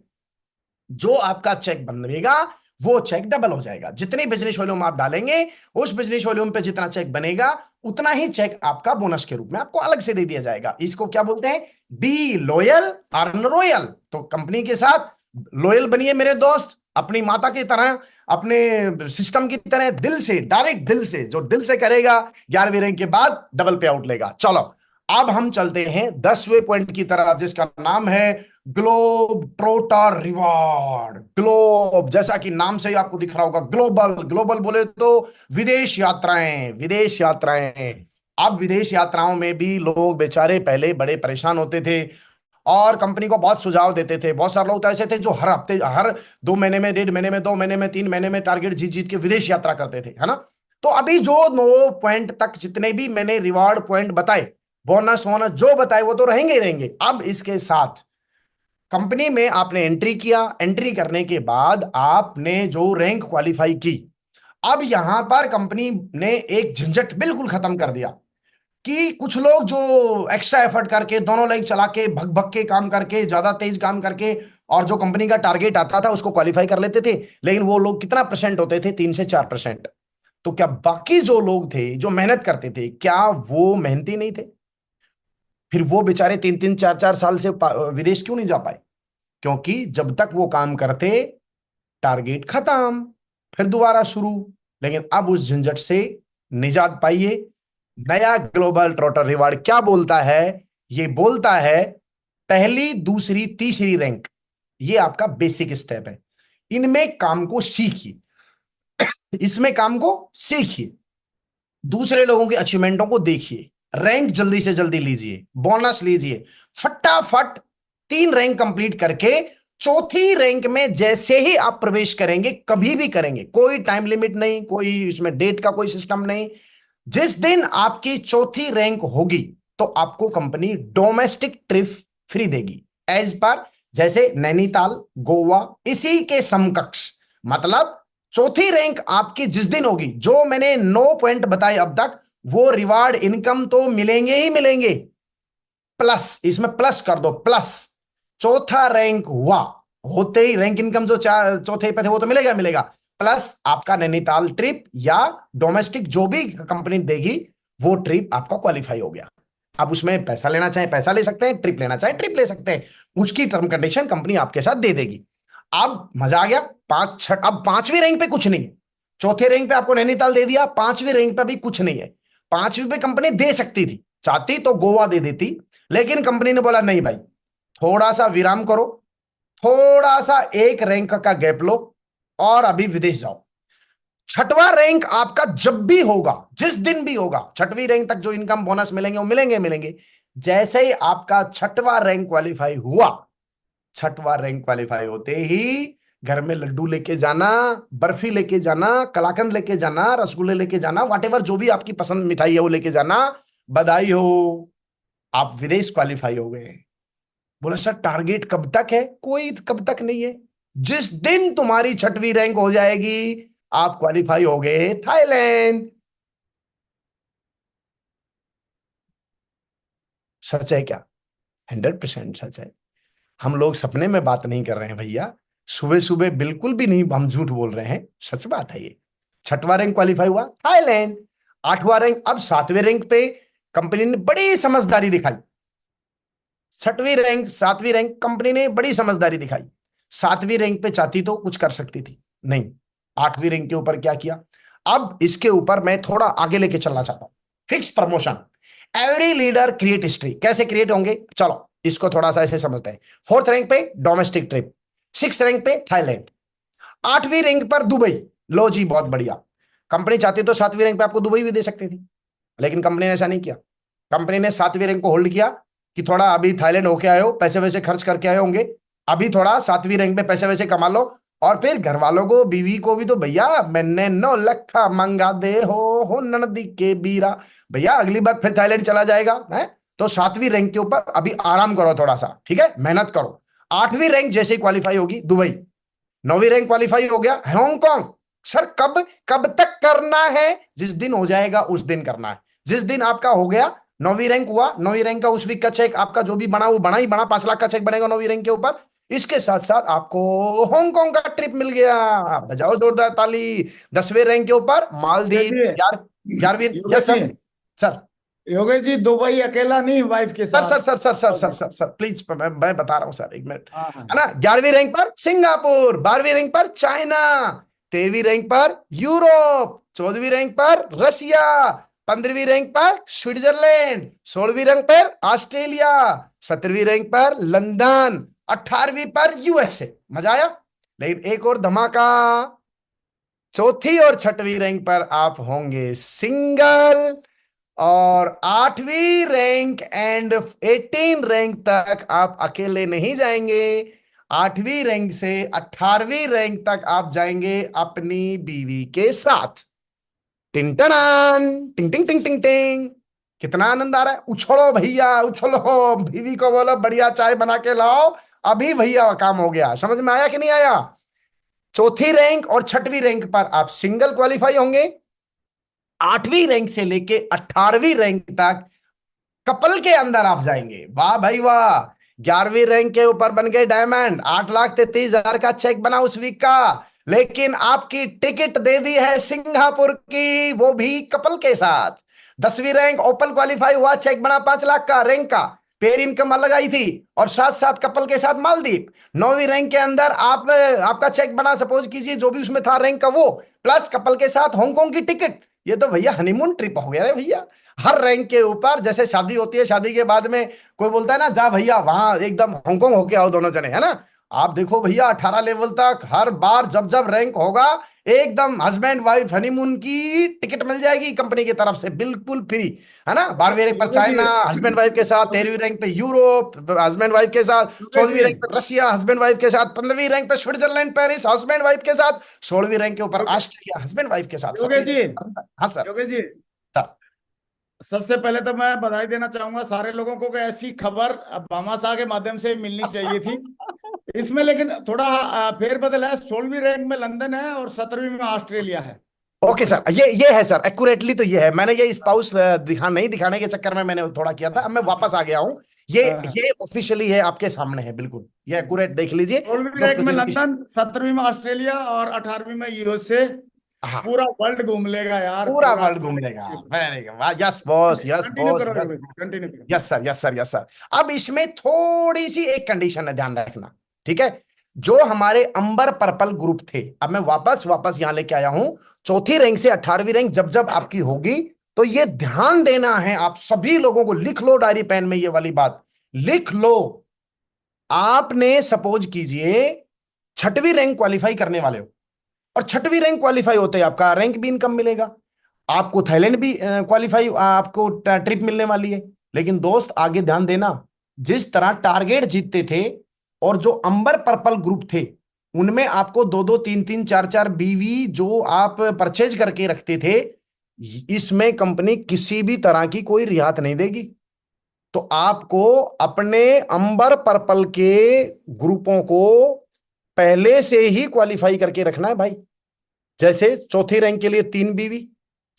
जो आपका चेक बनेगा वो चेक डबल हो जाएगा। जितनी बिजनेस वॉल्यूम आप डालेंगे, उस बिजनेस वॉल्यूम पे जितना चेक बनेगा, उतना ही चेक आपका बोनस के रूप में आपको अलग से दे दिया जाएगा। इसको क्या बोलते हैं? Be loyal earn royal. तो कंपनी के साथ लॉयल बनिए मेरे दोस्त, अपनी माता की तरह, अपने सिस्टम की तरह, दिल से, डायरेक्ट दिल से, जो दिल से करेगा 11वीं रैंक के बाद डबल पे आउट लेगा। चलो अब हम चलते हैं 10वें पॉइंट की तरफ, जिसका नाम है ग्लोब ट्रोटर रिवॉर्ड। ग्लोब, जैसा कि नाम से ही आपको दिख रहा होगा, ग्लोबल। ग्लोबल बोले तो विदेश यात्राएं, विदेश यात्राएं। अब विदेश यात्राओं में भी लोग बेचारे पहले बड़े परेशान होते थे और कंपनी को बहुत सुझाव देते थे। बहुत सारे लोग तो ऐसे थे जो हर हफ्ते, हर 2 महीने में, 1.5 महीने में, 2 महीने में, 3 महीने में टारगेट जीत जीत के विदेश यात्रा करते थे, है ना। तो अभी जो 9 पॉइंट तक जितने भी मैंने रिवार्ड पॉइंट बताए, बोनस वोनस जो बताए, वो तो रहेंगे ही रहेंगे। अब इसके साथ कंपनी में आपने एंट्री किया, एंट्री करने के बाद आपने जो रैंक क्वालिफाई की, अब यहां पर कंपनी ने एक झंझट बिल्कुल खत्म कर दिया कि कुछ लोग जो एक्स्ट्रा एफर्ट करके, दोनों लेग चला के, भग भग के काम करके, ज्यादा तेज काम करके, और जो कंपनी का टारगेट आता था उसको क्वालिफाई कर लेते थे, लेकिन वो लोग कितना परसेंट होते थे? 3 से 4%। तो क्या बाकी जो लोग थे जो मेहनत करते थे, क्या वो मेहनती नहीं थे? फिर वो बेचारे 3-3, 4-4 साल से विदेश क्यों नहीं जा पाए? क्योंकि जब तक वो काम करते, टारगेट खत्म, फिर दोबारा शुरू। लेकिन अब उस झंझट से निजात पाइए। नया ग्लोबल ट्रोटर रिवार्ड क्या बोलता है? ये बोलता है पहली, दूसरी, तीसरी रैंक, ये आपका बेसिक स्टेप है, इनमें काम को सीखिए, इसमें काम को सीखिए, दूसरे लोगों के अचीवमेंटों को देखिए, रैंक जल्दी से जल्दी लीजिए, बोनस लीजिए, फटाफट 3 रैंक कंप्लीट करके 4थी रैंक में जैसे ही आप प्रवेश करेंगे, कभी भी करेंगे, कोई टाइम लिमिट नहीं, कोई इसमें डेट का कोई सिस्टम नहीं, जिस दिन आपकी 4थी रैंक होगी तो आपको कंपनी डोमेस्टिक ट्रिप फ्री देगी, एज पर जैसे नैनीताल, गोवा, इसी के समकक्ष। मतलब 4थी रैंक आपकी जिस दिन होगी, जो मैंने 9 पॉइंट बताए अब तक, वो रिवार्ड इनकम तो मिलेंगे ही मिलेंगे, प्लस, इसमें प्लस कर दो, प्लस 4था रैंक हुआ होते ही रैंक इनकम जो 4थे पे थे वो तो मिलेगा मिलेगा, प्लस आपका नैनीताल ट्रिप या डोमेस्टिक जो भी कंपनी देगी वो ट्रिप आपका क्वालिफाई हो गया। आप उसमें पैसा लेना चाहें पैसा ले सकते हैं, ट्रिप लेना चाहें ट्रिप ले सकते हैं, उसकी टर्म कंडीशन कंपनी आपके साथ दे देगी। अब मजा आ गया। अब 5वीं रैंक पे कुछ नहीं है। चौथे रैंक पे आपको नैनीताल दे दिया, 5वीं रैंक पे भी कुछ नहीं है। 5वीं पे कंपनी दे सकती थी, चाहती तो गोवा दे देती, लेकिन कंपनी ने बोला नहीं भाई, थोड़ा सा विराम करो, थोड़ा सा एक रैंक का गैप लो और अभी विदेश जाओ। 6वां रैंक आपका जब भी होगा, जिस दिन भी होगा, 6वीं रैंक तक जो इनकम बोनस मिलेंगे वो मिलेंगे। जैसे ही आपका 6वां रैंक क्वालिफाई हुआ, 6वां रैंक क्वालिफाई होते ही घर में लड्डू लेके जाना, बर्फी लेके जाना, कलाकंद लेके जाना, रसगुल्ले लेके जाना, व्हाटएवर जो भी आपकी पसंद मिठाई है वो लेके जाना, बधाई हो, आप विदेश क्वालिफाई हो गए। बोला सर टारगेट कब तक है? कोई कब तक नहीं है, जिस दिन तुम्हारी 6वीं रैंक हो जाएगी आप क्वालिफाई हो गए थाईलैंड। सच है क्या? 100% सच है। हम लोग सपने में बात नहीं कर रहे हैं भैया, सुबह सुबह बिल्कुल भी नहीं हम झूठ बोल रहे हैं, सच बात है ये। 6वां रैंक क्वालिफाई हुआ थाईलैंड। 8वां रैंक, अब 7वें रैंक पे कंपनी ने बड़ी समझदारी दिखाई। 7वीं रैंक कंपनी ने बड़ी समझदारी दिखाई। 7वीं रैंक पे चाहती तो कुछ कर सकती थी, नहीं। 8वीं रैंक के ऊपर क्या किया? अब इसके ऊपर मैं थोड़ा आगे लेके चलना चाहता हूं। Fix promotion, every leader create history. कैसे क्रिएट होंगे, चलो इसको थोड़ा सा ऐसे समझते हैं। 4th रैंक पे डोमेस्टिक ट्रिप, 6th रैंक पे थाईलैंड, 8वीं रैंक पर दुबई। लो जी बहुत बढ़िया। कंपनी चाहती तो 7वीं रैंक पे आपको दुबई भी दे सकती थी, लेकिन कंपनी ने ऐसा नहीं किया। कंपनी ने 7वीं रैंक को होल्ड किया कि थोड़ा अभी थाईलैंड होके आए हो, पैसे वैसे खर्च करके आए होंगे, अभी थोड़ा 7वीं रैंक पे पैसे वैसे कमा लो, और फिर घर वालों को, बीवी को भी तो भैया मैंने 9 लखा मंगा दे हो ननदी के बीरा, भैया अगली बार फिर थाईलैंड चला जाएगा है। तो 7वीं रैंक के ऊपर अभी आराम करो थोड़ा सा, ठीक है, मेहनत करो। 8वीं रैंक जैसे ही क्वालिफाई होगी दुबई, 9वीं रैंक क्वालिफाई हो गया हांगकांग। सर कब कब तक करना है? जिस दिन हो जाएगा उस दिन करना है। जिस दिन आपका हो गया, 9वीं रैंक हुआ, 9वीं रैंक का उस वीक का चेक आपका जो भी बना वो बना ही बना, 5 लाख का चेक बनेगा 9वीं रैंक के ऊपर। इसके साथ साथ आपको हांगकांग का ट्रिप मिल गया, बजाओ जोरदार ताली। 10वें रैंक के ऊपर मालदीव, योगेश 11वीं। Yogesh yes sir. जी, सर योगेश जी दुबई अकेला नहीं, वाइफ के सर सर साथ। Sir sir sir sir sir sir please, मैं बता रहा हूं सर, एक मिनट, हाँ हाँ। है ना। 11वीं रैंक पर सिंगापुर, 12वीं रैंक पर चाइना, 13वीं रैंक पर यूरोप, 14वीं रैंक पर रशिया, 15वीं रैंक पर स्विट्जरलैंड, 16वीं रैंक पर ऑस्ट्रेलिया, 17वीं रैंक पर लंदन, 18वीं पर यूएसए। मजा आया? लेकिन एक और धमाका, 4थी और 6वीं रैंक पर आप होंगे सिंगल, और 8वीं रैंक एंड 18 रैंक तक आप अकेले नहीं जाएंगे। 8वीं रैंक से 18वीं रैंक तक आप जाएंगे अपनी बीवी के साथ। टिंग टनान, टिंग टिंग टिंग टिंग टिंग। कितना आनंद आ रहा है? उछलो भैया उछलो, बीवी को बोलो बढ़िया चाय बना के लाओ, अभी भैया काम हो गया। समझ में आया कि नहीं आया? 4थी रैंक और 6वीं रैंक पर आप सिंगल क्वालिफाई होंगे, 8वीं रैंक से लेके 18वीं रैंक तक कपल के अंदर आप जाएंगे। वाह भाई वाह। 11वीं रैंक के ऊपर बन गए डायमंड, 8,33,000 का चेक बना उस वीक का, लेकिन आपकी टिकट दे दी है सिंगापुर की, वो भी कपल के साथ। 10वीं रैंक ओपन क्वालिफाई हुआ, चेक बना 5 लाख का रैंक का, पेर इनकम अलग आई थी, और साथ साथ कपल के साथ मालदीव। 9वीं रैंक के अंदर आपका चेक बना, सपोज कीजिए जो भी उसमें था रैंक का वो, प्लस कपल के साथ हांगकांग की टिकट। ये तो भैया हनीमून ट्रिप हो गया रे भैया। हर रैंक के ऊपर, जैसे शादी होती है, शादी के बाद में कोई बोलता है ना जा भैया वहां एकदम हांगकांग होके आओ दोनों जने, है ना। आप देखो भैया 18 लेवल तक हर बार जब जब रैंक होगा, एकदम हस्बैंड वाइफ हनीमून की टिकट मिल जाएगी कंपनी की तरफ से, बिल्कुल फ्री, है ना। 12वीं रैंक पर योगेश चाइना हस्बैंड वाइफ के साथ, 13वीं रैंक पे यूरोप हस्बैंड वाइफ के साथ, जी 14वीं रैंक पर रशिया हस्बैंड वाइफ के साथ, 15वीं रैंक पे स्विट्जरलैंड पेरिस हस्बैंड वाइफ के साथ, 16वीं रैंक के ऊपर ऑस्ट्रेलिया हस्बैंड वाइफ के साथ। योगेश जी, हाँ सर। योगेश जी, सबसे पहले तो मैं बधाई देना चाहूंगा सारे लोगों को कि ऐसी खबर भामाशाह के माध्यम से मिलनी चाहिए थी। इसमें लेकिन थोड़ा फेरबदल है, 16वीं रैंक में लंदन है और 17वीं में ऑस्ट्रेलिया है। ओके सर, ये है सर, एक्यूरेटली तो ये है। मैंने ये स्पाउस नहीं दिखाने के चक्कर में मैंने थोड़ा किया था, अब मैं वापस आ गया हूँ। ये ऑफिशियली है, आपके सामने है, बिल्कुल ये एक्यूरेट देख लीजिए। 16वीं जो रैंक में प्रेजेंटेशन, लंदन, 17वीं में ऑस्ट्रेलिया और 18वीं में यूएसए। हाँ, पूरा वर्ल्ड घूम लेगा यार, पूरा पूरा। वर्ल्ड घूम लेगा। Very good, yes boss, yes continue boss, करो यस योगेश, बॉस। कंटिन्यू करो। Yes sir, yes sir, yes sir. अब इसमें थोड़ी सी एक कंडीशन है, ध्यान रखना, ठीक है। जो हमारे अंबर पर्पल ग्रुप थे, अब मैं वापस वापस यहां लेके आया हूं, चौथी रैंक से 18वीं रैंक जब जब आपकी होगी, तो ये ध्यान देना है आप सभी लोगों को, लिख लो डायरी पेन में, ये वाली बात लिख लो। आपने सपोज कीजिए छठवीं रैंक क्वालिफाई करने वाले हो, और छठवीं रैंक क्वालिफाई होते ही आपका रैंक भी इनकम मिलेगा, आपको थाईलैंड भी क्वालिफाई, आपको ट्रिप मिलने वाली है। लेकिन दोस्त आगे ध्यान देना, जिस तरह टारगेट जीतते थे, और जो अंबर पर्पल ग्रुप थे, उनमें आपको दो दो तीन तीन चार चार बीवी जो आप परचेज करके रखते थे, इसमें कंपनी किसी भी तरह की कोई रियायत नहीं देगी। तो आपको अपने अंबर पर्पल के ग्रुपों को पहले से ही क्वालिफाई करके रखना है भाई। जैसे चौथी रैंक के लिए 3 बीवी,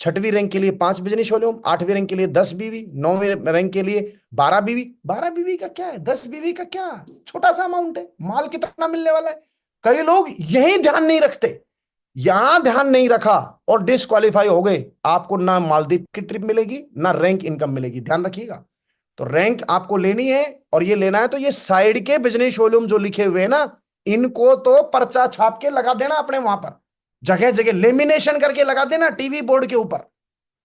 छठवीं रैंक के लिए 5 बिजनेस वॉल्यूम, 8वीं रैंक के लिए 10 बीवी, 9वीं रैंक के लिए 12 बीवी। 12 बीवी का क्या है, 10 बीवी का क्या, छोटा सा अमाउंट है, माल कितना मिलने वाला है। कई लोग यही ध्यान नहीं रखते, यहां ध्यान नहीं रखा और डिस्क्वालीफाई हो गए, आपको ना मालदीव की ट्रिप मिलेगी ना रैंक इनकम मिलेगी, ध्यान रखिएगा। तो रैंक आपको लेनी है, और ये लेना है तो ये साइड के बिजनेस वॉल्यूम जो लिखे हुए हैं ना, इनको तो पर्चा छाप के लगा देना अपने वहां पर, जगह जगह लेमिनेशन करके लगा देना टीवी बोर्ड के ऊपर।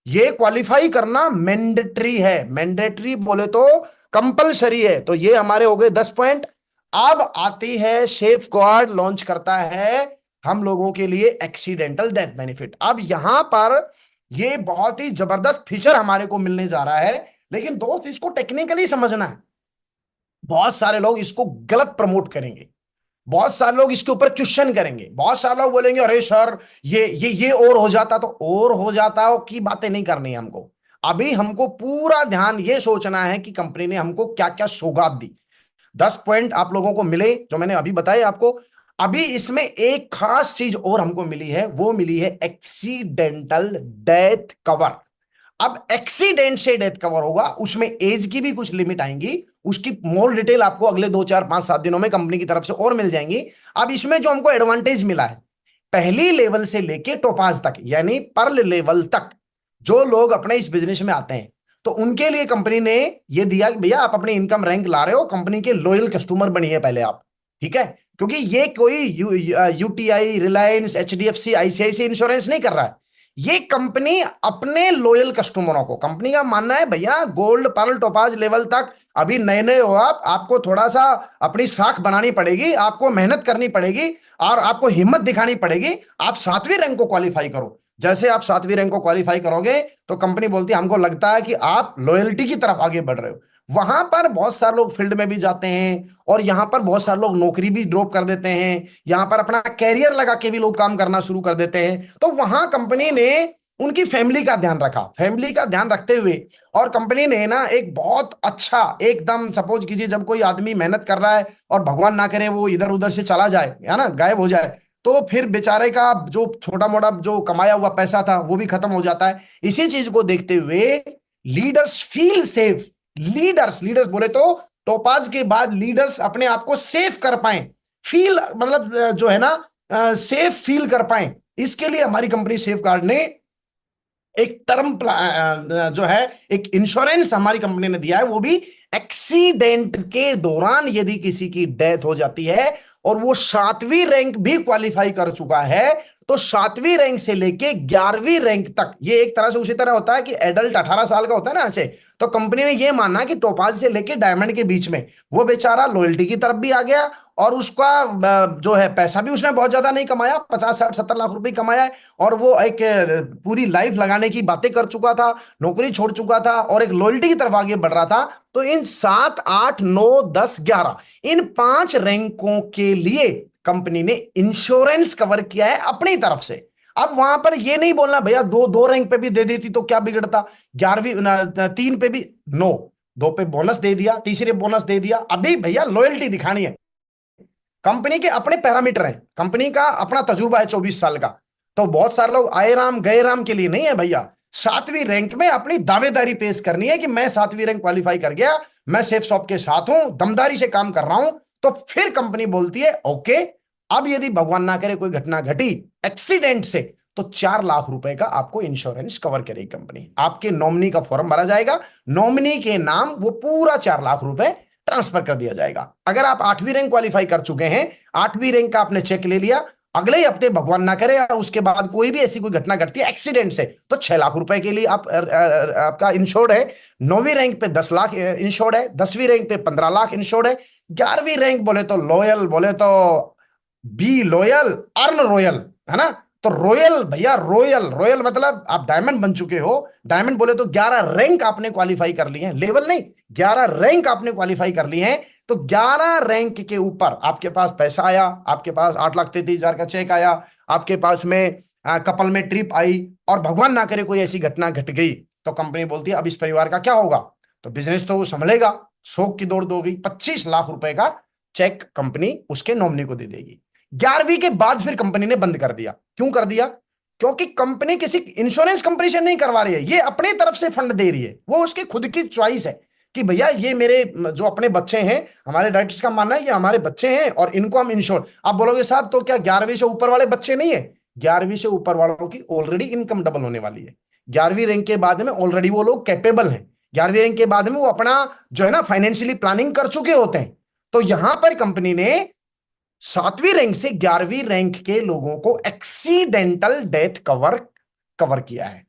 ये क्वालिफाई करना मैंडेटरी है, मैंडेटरी बोले तो कंपलसरी है। तो ये हमारे हो गए 10 पॉइंट। अब आती है सेफ गार्ड लॉन्च करता है हम लोगों के लिए एक्सीडेंटल डेथ बेनिफिट। अब यहां पर ये बहुत ही जबरदस्त फीचर हमारे को मिलने जा रहा है, लेकिन दोस्त इसको टेक्निकली समझना है। बहुत सारे लोग इसको गलत प्रमोट करेंगे, बहुत सारे लोग इसके ऊपर क्वेश्चन करेंगे, बहुत सारे लोग बोलेंगे अरे सर ये और हो जाता, तो और हो जाता हो की बातें नहीं करनी है हमको। अभी हमको पूरा ध्यान ये सोचना है कि कंपनी ने हमको क्या क्या सौगात दी। 10 पॉइंट आप लोगों को मिले जो मैंने अभी बताए आपको। अभी इसमें एक खास चीज और हमको मिली है, वो मिली है एक्सीडेंटल डेथ कवर। अब एक्सीडेंट से डेथ कवर होगा, उसमें एज की भी कुछ लिमिट आएंगी, उसकी मोर डिटेल आपको अगले 2 4 5 7 दिनों में कंपनी की तरफ से और मिल जाएंगी। अब इसमें जो हमको एडवांटेज मिला है, पहली लेवल से लेके टोपाज तक, यानी पर्ल लेवल तक, जो लोग अपने इस बिजनेस में आते हैं, तो उनके लिए कंपनी ने यह दिया कि भैया आप अपने इनकम रैंक ला रहे हो, कंपनी के लॉयल कस्टमर बनिए पहले आप, ठीक है। क्योंकि ये कोई UTI, Reliance, HDFC, ICICI insurance नहीं कर रहा है, ये कंपनी अपने लॉयल कस्टमरों को, कंपनी का मानना है भैया गोल्ड, पर्ल, टोपाज लेवल तक अभी नए नए हो आप, आपको थोड़ा सा अपनी साख बनानी पड़ेगी, आपको मेहनत करनी पड़ेगी, और आपको हिम्मत दिखानी पड़ेगी। आप 7वीं रैंक को क्वालिफाई करो, जैसे आप 7वीं रैंक को क्वालिफाई करोगे तो कंपनी बोलती है हमको लगता है कि आप लॉयल्टी की तरफ आगे बढ़ रहे हो। वहां पर बहुत सारे लोग फील्ड में भी जाते हैं, और यहां पर बहुत सारे लोग नौकरी भी ड्रॉप कर देते हैं, यहां पर अपना कैरियर लगा के भी लोग काम करना शुरू कर देते हैं। तो वहां कंपनी ने उनकी फैमिली का ध्यान रखा, फैमिली का ध्यान रखते हुए, और कंपनी ने ना एक बहुत अच्छा, एकदम सपोज कीजिए जब कोई आदमी मेहनत कर रहा है और भगवान ना करे वो इधर उधर से चला जाए, है ना, गायब हो जाए, तो फिर बेचारे का जो छोटा मोटा जो कमाया हुआ पैसा था वो भी खत्म हो जाता है। इसी चीज को देखते हुए leaders feel safe, leaders leaders बोले तो टोपाज के बाद लीडर्स अपने आप को सेफ कर पाए, फील मतलब जो है ना सेफ फील कर पाए, इसके लिए हमारी कंपनी सेफ गार्ड ने एक टर्म जो है, एक इंश्योरेंस हमारी कंपनी ने दिया है, वो भी एक्सीडेंट के दौरान यदि किसी की डेथ हो जाती है और वो 7वीं रैंक भी क्वालिफाई कर चुका है, तो 7वीं रैंक से लेके 11वीं रैंक तक, ये एक तरह से उसी तरह होता है कि एडल्ट 18 साल का होता है ना ऐसे, तो कंपनी ने ये माना कि टोपाज से लेके डायमंड के बीच में वो बेचारा लॉयल्टी की तरफ भी आ गया, और उसका जो है पैसा भी उसने बहुत ज्यादा नहीं कमाया, 50 60 70 लाख रुपए कमाया है, और वो एक पूरी लाइफ लगाने की बातें कर चुका था, नौकरी छोड़ चुका था और एक लॉयल्टी की तरफ आगे बढ़ रहा था। तो इन 7 8 9 10 11 इन 5 रैंकों के लिए कंपनी ने इंश्योरेंस कवर किया है अपनी तरफ से। अब वहां पर ये नहीं बोलना भैया दो दो रैंक पे भी दे देती तो क्या बिगड़ता, 11वीं 3 पे भी, नो, 2 पे बोनस दे दिया, तीसरे बोनस दे दिया। अभी भैया लॉयल्टी दिखानी है, कंपनी के अपने पैरामीटर हैं, कंपनी का अपना तजुर्बा है 24 साल का। तो बहुत सारे लोग आए राम गए राम के लिए नहीं है भैया, 7वीं रैंक में अपनी दावेदारी पेश करनी है कि मैं 7वीं रैंक क्वालिफाई कर गया, मैं सेफ शॉप के साथ हूं, दमदारी से काम कर रहा हूं। तो फिर कंपनी बोलती है ओके, अब यदि भगवान ना करे कोई घटना घटी एक्सीडेंट से, तो 4 लाख रुपए का आपको इंश्योरेंस कवर करेगी कंपनी। आपके नॉमिनी का फॉर्म भरा जाएगा, नॉमिनी के नाम वो पूरा 4 लाख रुपए ट्रांसफर कर दिया जाएगा। अगर आप 8वीं रैंक क्वालिफाई कर चुके हैं, 8वीं रैंक का आपने चेक ले लिया, अगले ही हफ्ते भगवान ना करे उसके बाद कोई भी ऐसी कोई घटना घटती है एक्सीडेंट से, तो 6 लाख रुपए के लिए आपका इंश्योर्ड है। 9वीं रैंक पे 10 लाख इंश्योर्ड है, 10वीं रैंक पे 15 लाख इंश्योर्ड है, 11वीं रैंक बोले तो लॉयल, बोले तो बी लॉयल अर्न रॉयल, है ना। तो रॉयल भैया, रॉयल रॉयल मतलब आप डायमंड बन चुके हो। डायमंड बोले तो 11 रैंक आपने क्वालिफाई कर लिए हैं, लेवल नहीं, 11 रैंक आपने क्वालिफाई कर लिए हैं। तो 11 रैंक के ऊपर आपके पास पैसा आया, आपके पास 8,33,000 का चेक आया, आपके पास में कपल में ट्रिप आई, और भगवान ना करे कोई ऐसी घटना घट गई, तो कंपनी बोलती है अब इस परिवार का क्या होगा। तो बिजनेस तो संभलेगा, शोक की दौड़ दोगी, 25 लाख रुपए का चेक कंपनी उसके नॉमिनी को दे देगी। 11वीं के बाद फिर कंपनी ने बंद कर दिया। क्यों कर दिया? क्योंकि कंपनी किसी इंश्योरेंस कंपनी से नहीं करवा रही है, ये अपने तरफ से फंड दे रही है, वो उसकी खुद की चॉइस है कि भैया ये मेरे जो अपने बच्चे हैं, हमारे डायरेक्टर्स का मानना है कि हमारे बच्चे हैं और इनको हम इंश्योर। आप बोलोगे साहब तो क्या 11वीं से ऊपर वाले बच्चे नहीं है? 11वीं से ऊपर वालों की ऑलरेडी इनकम डबल होने वाली है। 11वीं रैंक के बाद में ऑलरेडी वो लोग कैपेबल हैं, 11वीं रैंक के बाद में वो अपना जो है ना फाइनेंशियली प्लानिंग कर चुके होते हैं। तो यहां पर कंपनी ने 7वीं रैंक से 11वीं रैंक के लोगों को एक्सीडेंटल डेथ कवर किया है।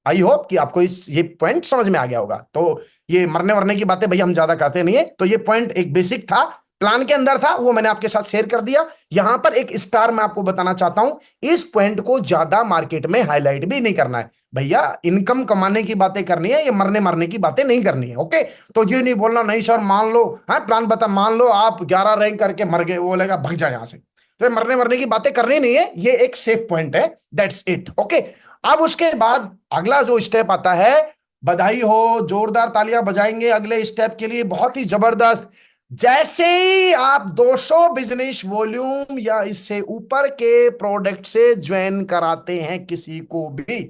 आई होप कि आपको ये पॉइंट समझ में आ गया होगा। तो ये मरने वरने की बातें भैया हम ज्यादा करते नहीं है, तो ये पॉइंट एक बेसिक था, प्लान के अंदर था, वो मैंने आपके साथ शेयर कर दिया। यहां पर एक स्टार मैं आपको बताना चाहता हूं, इस पॉइंट को ज्यादा मार्केट में हाईलाइट भी नहीं करना है भैया। इनकम कमाने की बातें करनी है, ये मरने मरने की बातें नहीं करनी है। ओके, तो ये नहीं बोलना नहीं सर मान लो, हाँ प्लान बता, मान लो आप 11 रैंक करके मर गए, वो बोलेगा भग जा यहां से। तो मरने मरने की बातें करनी नहीं है, ये एक सेफ पॉइंट है, दैट्स इट। ओके, अब उसके बाद अगला जो स्टेप आता है, बधाई हो, जोरदार तालियां बजाएंगे अगले स्टेप के लिए, बहुत ही जबरदस्त। जैसे ही आप 200 बिजनेस वॉल्यूम या इससे ऊपर के प्रोडक्ट से ज्वाइन कराते हैं किसी को भी,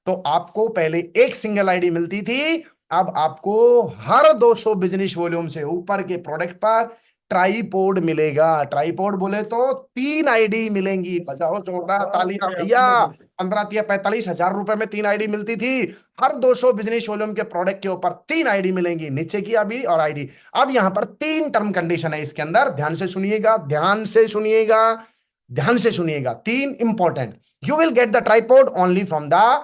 तो आपको पहले एक सिंगल आईडी मिलती थी, अब आपको हर 200 बिजनेस वॉल्यूम से ऊपर के प्रोडक्ट पर ट्राईपोड मिलेगा। ट्राईपोड बोले तो 3 आईडी मिलेंगी। बजाओ जोरदार तालियां भैया। 15 या 45,000 रुपए में 3 आईडी मिलती थी, हर 200 बिजनेस वॉल्यूम के प्रोडक्ट के ऊपर 3 आईडी मिलेंगी, नीचे की अभी और आईडी। अब यहां पर 3 टर्म कंडीशन है इसके अंदर, ध्यान से सुनिएगा, ध्यान से सुनिएगा, ध्यान से सुनिएगा। 3 important, you will get the tripod only from the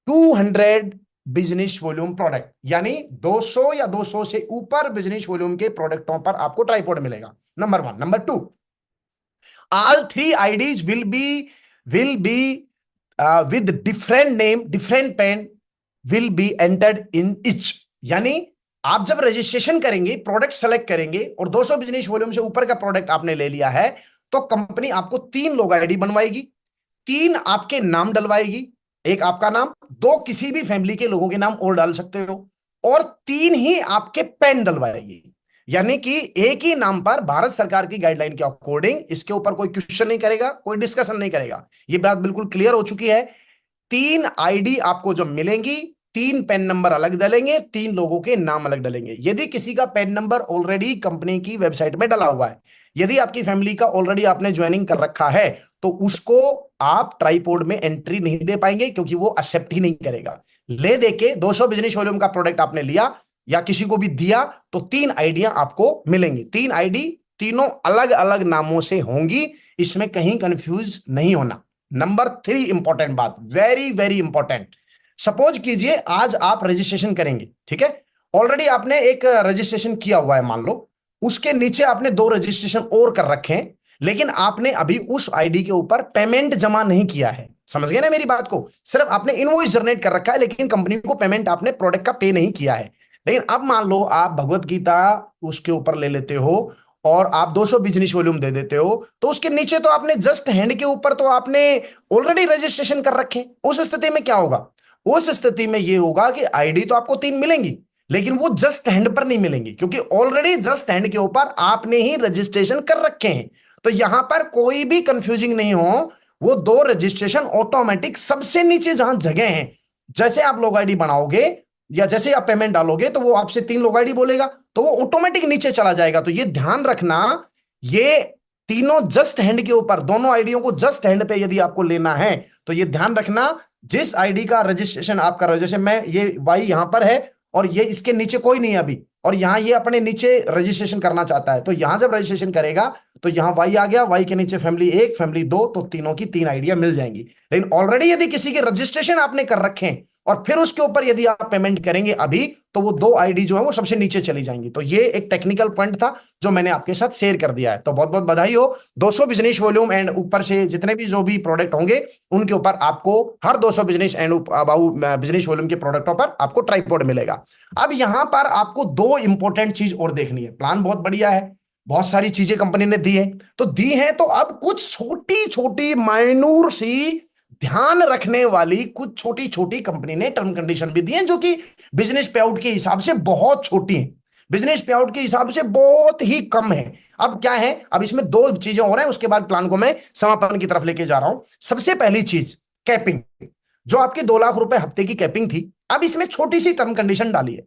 200 business volume product, यानी 200 या 200 से ऊपर बिजनेस वॉल्यूम के प्रोडक्टों पर आपको ट्राइपॉड मिलेगा। Number 1। Number 2, all 3 IDs will be with different name, different pen will be entered in each। यानी आप जब रजिस्ट्रेशन करेंगे, प्रोडक्ट सेलेक्ट करेंगे और 200 बिजनेस वॉल्यूम से ऊपर का प्रोडक्ट आपने ले लिया है, तो कंपनी आपको 3 लोग आईडी बनवाएगी, 3 आपके नाम डलवाएगी, एक आपका नाम, 2 किसी भी फैमिली के लोगों के नाम और डाल सकते हो, और 3 ही आपके पेन डलवाएगी। यानी कि एक ही नाम पर भारत सरकार की गाइडलाइन के अकॉर्डिंग इसके ऊपर कोई क्वेश्चन नहीं करेगा, कोई डिस्कशन नहीं करेगा। ये बात बिल्कुल क्लियर हो चुकी है। 3 आईडी आपको जब मिलेंगी, 3 पेन नंबर अलग डलेंगे, 3 लोगों के नाम अलग डलेंगे। यदि किसी का पेन नंबर ऑलरेडी कंपनी की वेबसाइट में डला हुआ है, यदि आपकी फैमिली का ऑलरेडी आपने ज्वाइनिंग कर रखा है, तो उसको आप ट्राइपोड में एंट्री नहीं दे पाएंगे, क्योंकि वो एक्सेप्ट ही नहीं करेगा। ले देके 200 बिजनेस वॉल्यूम का प्रोडक्ट आपने लिया या किसी को भी दिया, तो 3 आईडियां आपको मिलेंगी। 3 आईडी तीनों अलग अलग नामों से होंगी, इसमें कहीं कंफ्यूज नहीं होना। नंबर 3 इंपॉर्टेंट बात, वेरी वेरी इंपॉर्टेंट। सपोज कीजिए आज आप रजिस्ट्रेशन करेंगे, ठीक है, ऑलरेडी आपने एक रजिस्ट्रेशन किया हुआ है, मान लो उसके नीचे आपने 2 रजिस्ट्रेशन और कर रखे हैं, लेकिन आपने अभी उस आईडी के ऊपर पेमेंट जमा नहीं किया है। समझ गए ना मेरी बात को? सिर्फ आपने इनवॉइस जनरेट कर रखा है, लेकिन कंपनी को पेमेंट आपने प्रोडक्ट का पे नहीं किया है। लेकिन अब मान लो आप भगवत गीता उसके ऊपर ले लेते हो और आप 200 बिजनेस वॉल्यूम दे देते हो, तो उसके नीचे तो आपने जस्ट हैंड के ऊपर तो आपने ऑलरेडी रजिस्ट्रेशन कर रखे। उस स्थिति में क्या होगा? उस स्थिति में यह होगा कि आईडी तो आपको 3 मिलेंगी, लेकिन वो जस्ट हैंड पर नहीं मिलेंगी, क्योंकि ऑलरेडी जस्ट हैंड के ऊपर आपने ही रजिस्ट्रेशन कर रखे हैं। तो यहां पर कोई भी कंफ्यूजिंग नहीं हो, वो 2 रजिस्ट्रेशन ऑटोमेटिक सबसे नीचे जहां जगह है, जैसे आप लोग आईडी बनाओगे या जैसे आप पेमेंट डालोगे, तो वो आपसे 3 लोग आईडी बोलेगा, तो वो ऑटोमेटिक नीचे चला जाएगा। तो ये ध्यान रखना, ये तीनों जस्ट हैंड के ऊपर, दोनों आईडियों को जस्ट हैंड पे यदि आपको लेना है तो ये ध्यान रखना, जिस आईडी का रजिस्ट्रेशन आपका रजिस्ट्रेशन में ये वाई यहां पर है और ये इसके नीचे कोई नहीं है अभी, और यहां ये अपने नीचे रजिस्ट्रेशन करना चाहता है, तो यहां जब रजिस्ट्रेशन करेगा तो यहां वाई आ गया, वाई के नीचे फैमिली 1 फैमिली 2, तो तीनों की 3 आइडिया मिल जाएंगी। लेकिन ऑलरेडी यदि किसी के रजिस्ट्रेशन आपने कर रखे हैं और फिर उसके ऊपर यदि आप पेमेंट करेंगे अभी, तो वो 2 आईडी जो है वो सबसे नीचे चली जाएंगी। तो ये एक टेक्निकल पॉइंट था जो मैंने आपके साथ शेयर कर दिया है। तो बहुत बहुत बधाई हो, 200 बिजनेस वॉल्यूम एंड ऊपर से जितने भी जो भी प्रोडक्ट होंगे उनके ऊपर आपको हर 200 बिजनेस एंड बिजनेस वॉल्यूम के प्रोडक्टों पर आपको ट्राइपॉड मिलेगा। अब यहां पर आपको 2 इंपॉर्टेंट चीज और देखनी है। प्लान बहुत बढ़िया है, बहुत सारी चीजें कंपनी ने दी है, तो दी है, तो अब कुछ छोटी छोटी माइनूर सी ध्यान रखने वाली कुछ छोटी छोटी कंपनी ने टर्म कंडीशन भी दी है, जो कि बिजनेस पे आउट के हिसाब से बहुत छोटी है, बिजनेस पे आउट के हिसाब से बहुत ही कम है। अब क्या है, अब इसमें 2 चीजें और हैं, उसके बाद प्लान को मैं समापन की तरफ लेके जा रहा हूं। सबसे पहली चीज कैपिंग, जो आपकी 2 लाख रुपए हफ्ते की कैपिंग थी, अब इसमें छोटी सी टर्म कंडीशन डाली है।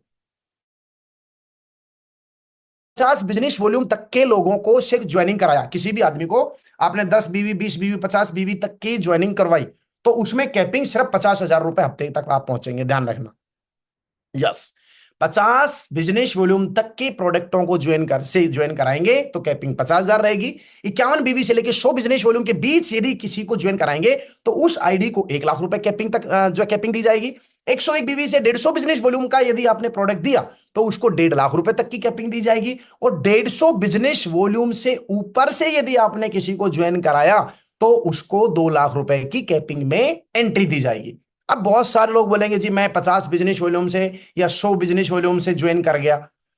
50 बिजनेस वॉल्यूम तक के लोगों को सिर्फ ज्वाइनिंग कराया, किसी भी आदमी को आपने 10 बीवी 20 बीवी 50 बीवी तक की ज्वाइनिंग करवाई, तो उसमें कैपिंग सिर्फ 50,000 रुपए हफ्ते तक आप पहुंचेंगे, ध्यान रखना। यस, 50 बिजनेस वॉल्यूम तक के प्रोडक्टों को ज्वाइन कराएंगे तो कैपिंग 50,000 रहेगी। 51 बीवी से लेकर 100 बिजनेस वॉल्यूम के बीच यदि किसी को ज्वाइन कराएंगे तो उस आईडी को 1 लाख रुपए कैपिंग तक जो कैपिंग दी जाएगी। 101 बीवी से 150 बिजनेस वॉल्यूम का यदि आपने प्रोडक्ट दिया तो उसको 1.5 लाख रुपए तक की कैपिंग दी जाएगी। और 150 बिजनेस वॉल्यूम से ऊपर से यदि आपने किसी को ज्वाइन कराया तो उसको 2 लाख रुपए की कैपिंग में एंट्री दी जाएगी। अब बहुत सारे लोग बोलेंगे जी मैं 50 बिजनेस वॉल्यूम से या 100 बिजनेस वॉल्यूम से ज्वाइन कर गया,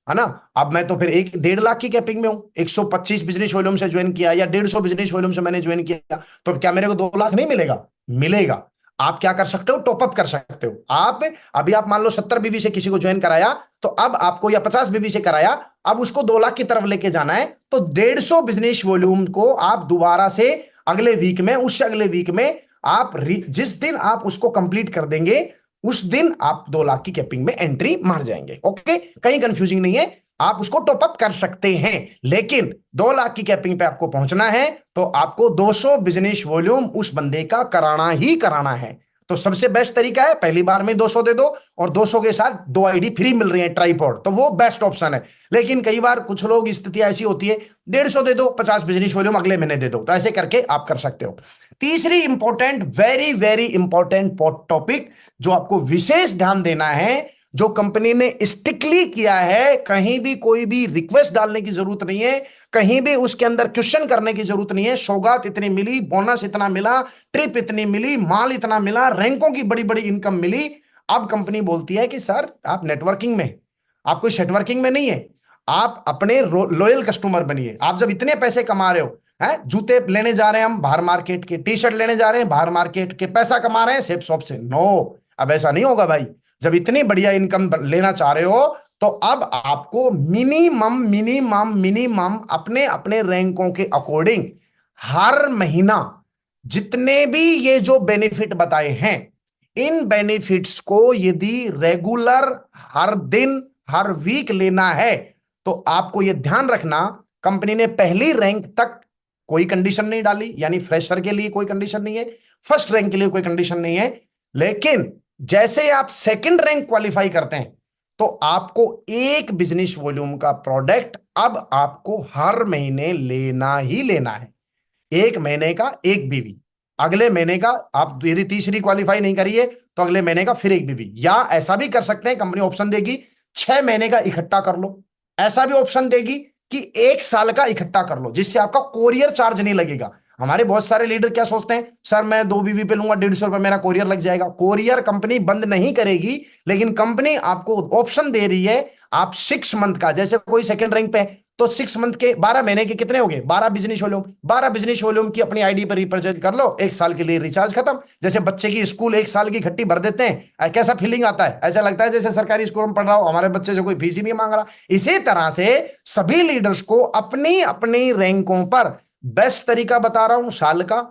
है ना, अब मैं तो फिर 1.5 लाख की कैपिंग में हूं। 125 बिजनेस वॉल्यूम से ज्वाइन किया या 150 बिजनेस वॉल्यूम से मैंने ज्वाइन किया, तो क्या मेरे को 2 लाख नहीं मिलेगा? मिलेगा। आप क्या कर सकते हो, टॉपअप कर सकते हो। आप अभी आप मान लो 70 बीवी से किसी को ज्वाइन कराया, तो अब आपको, या 50 बीवी से कराया, अब उसको 2 लाख की तरफ लेके जाना है, तो 150 बिजनेस वॉल्यूम को आप दोबारा से अगले वीक में, उससे अगले वीक में आप जिस दिन आप उसको कंप्लीट कर देंगे उस दिन आप 2 लाख की कैपिंग में एंट्री मार जाएंगे। ओके, कहीं कंफ्यूजिंग नहीं है, आप उसको टॉप अप कर सकते हैं, लेकिन 2 लाख की कैपिंग पे आपको पहुंचना है तो आपको 200 बिजनेस वॉल्यूम उस बंदे का कराना ही कराना है। तो सबसे बेस्ट तरीका है पहली बार में 200 दे दो और 200 के साथ 2 आईडी फ्री मिल रही है ट्राइपॉड, तो वो बेस्ट ऑप्शन है। लेकिन कई बार कुछ लोग स्थिति ऐसी होती है 150 दे दो, 50 बिजनेस वॉल्यूम अगले महीने दे दो, तो ऐसे करके आप कर सकते हो। तीसरी important, very very important topic जो आपको विशेष ध्यान देना है, जो कंपनी ने स्ट्रिक्टली किया है, कहीं भी कोई भी रिक्वेस्ट डालने की जरूरत नहीं है, कहीं भी उसके अंदर क्वेश्चन करने की जरूरत नहीं है। सौगात इतनी मिली, बोनस इतना मिला, ट्रिप इतनी मिली, माल इतना मिला, रैंकों की बड़ी बड़ी इनकम मिली। अब कंपनी बोलती है कि सर आप नेटवर्किंग में, आप कोई शेटवर्किंग में नहीं है, आप अपने लॉयल कस्टमर बनिए। आप जब इतने पैसे कमा रहे हो, है जूते लेने जा रहे हैं हम बाहर मार्केट के, टी शर्ट लेने जा रहे हैं बाहर मार्केट के, पैसा कमा रहे हैं सेफ शॉप से, नो, अब ऐसा नहीं होगा भाई। जब इतनी बढ़िया इनकम लेना चाह रहे हो तो अब आपको मिनिमम मिनिमम मिनिमम अपने अपने रैंकों के अकॉर्डिंग हर महीना जितने भी ये जो बेनिफिट बताए हैं, इन बेनिफिट्स को यदि रेगुलर हर दिन हर वीक लेना है तो आपको यह ध्यान रखना, कंपनी ने पहली रैंक तक कोई कंडीशन नहीं डाली, यानी फ्रेशर के लिए कोई कंडीशन नहीं है, फर्स्ट रैंक के लिए कोई कंडीशन नहीं है, लेकिन जैसे आप सेकंड रैंक क्वालिफाई करते हैं तो आपको 1 बिजनेस वॉल्यूम का प्रोडक्ट अब आपको हर महीने लेना ही लेना है। 1 महीने का 1 बीवी, अगले महीने का आप यदि तीसरी क्वालिफाई नहीं करिए तो अगले महीने का फिर 1 बीवी, या ऐसा भी कर सकते हैं, कंपनी ऑप्शन देगी 6 महीने का इकट्ठा कर लो, ऐसा भी ऑप्शन देगी कि 1 साल का इकट्ठा कर लो, जिससे आपका कोरियर चार्ज नहीं लगेगा। हमारे बहुत सारे लीडर क्या सोचते हैं, सर मैं 2 बीवी पे लूंगा 150 रुपए मेरा कोरियर लग जाएगा। कोरियर कंपनी बंद नहीं करेगी, लेकिन कंपनी आपको ऑप्शन दे रही है, आप 6 मंथ का, जैसे कोई सेकंड रैंक पे तो 6 मंथ के 12 महीने के कितने हो गए, 12 बिजनेस वॉल्यूम, 12 बिजनेस वॉल्यूम की अपनी आईडी पर रिपर्चेज कर लो, 1 साल के लिए रिचार्ज खत्म। जैसे बच्चे की स्कूल 1 साल की इकट्ठी भर देते हैं, कैसा फीलिंग आता है, ऐसा लगता है जैसे सरकारी स्कूल में पढ़ रहा हो, हमारे बच्चे से कोई फीस ही नहीं मांग रहा। इसी तरह से सभी लीडर्स को अपनी अपनी रैंकों पर बेस्ट तरीका बता रहा हूं, साल का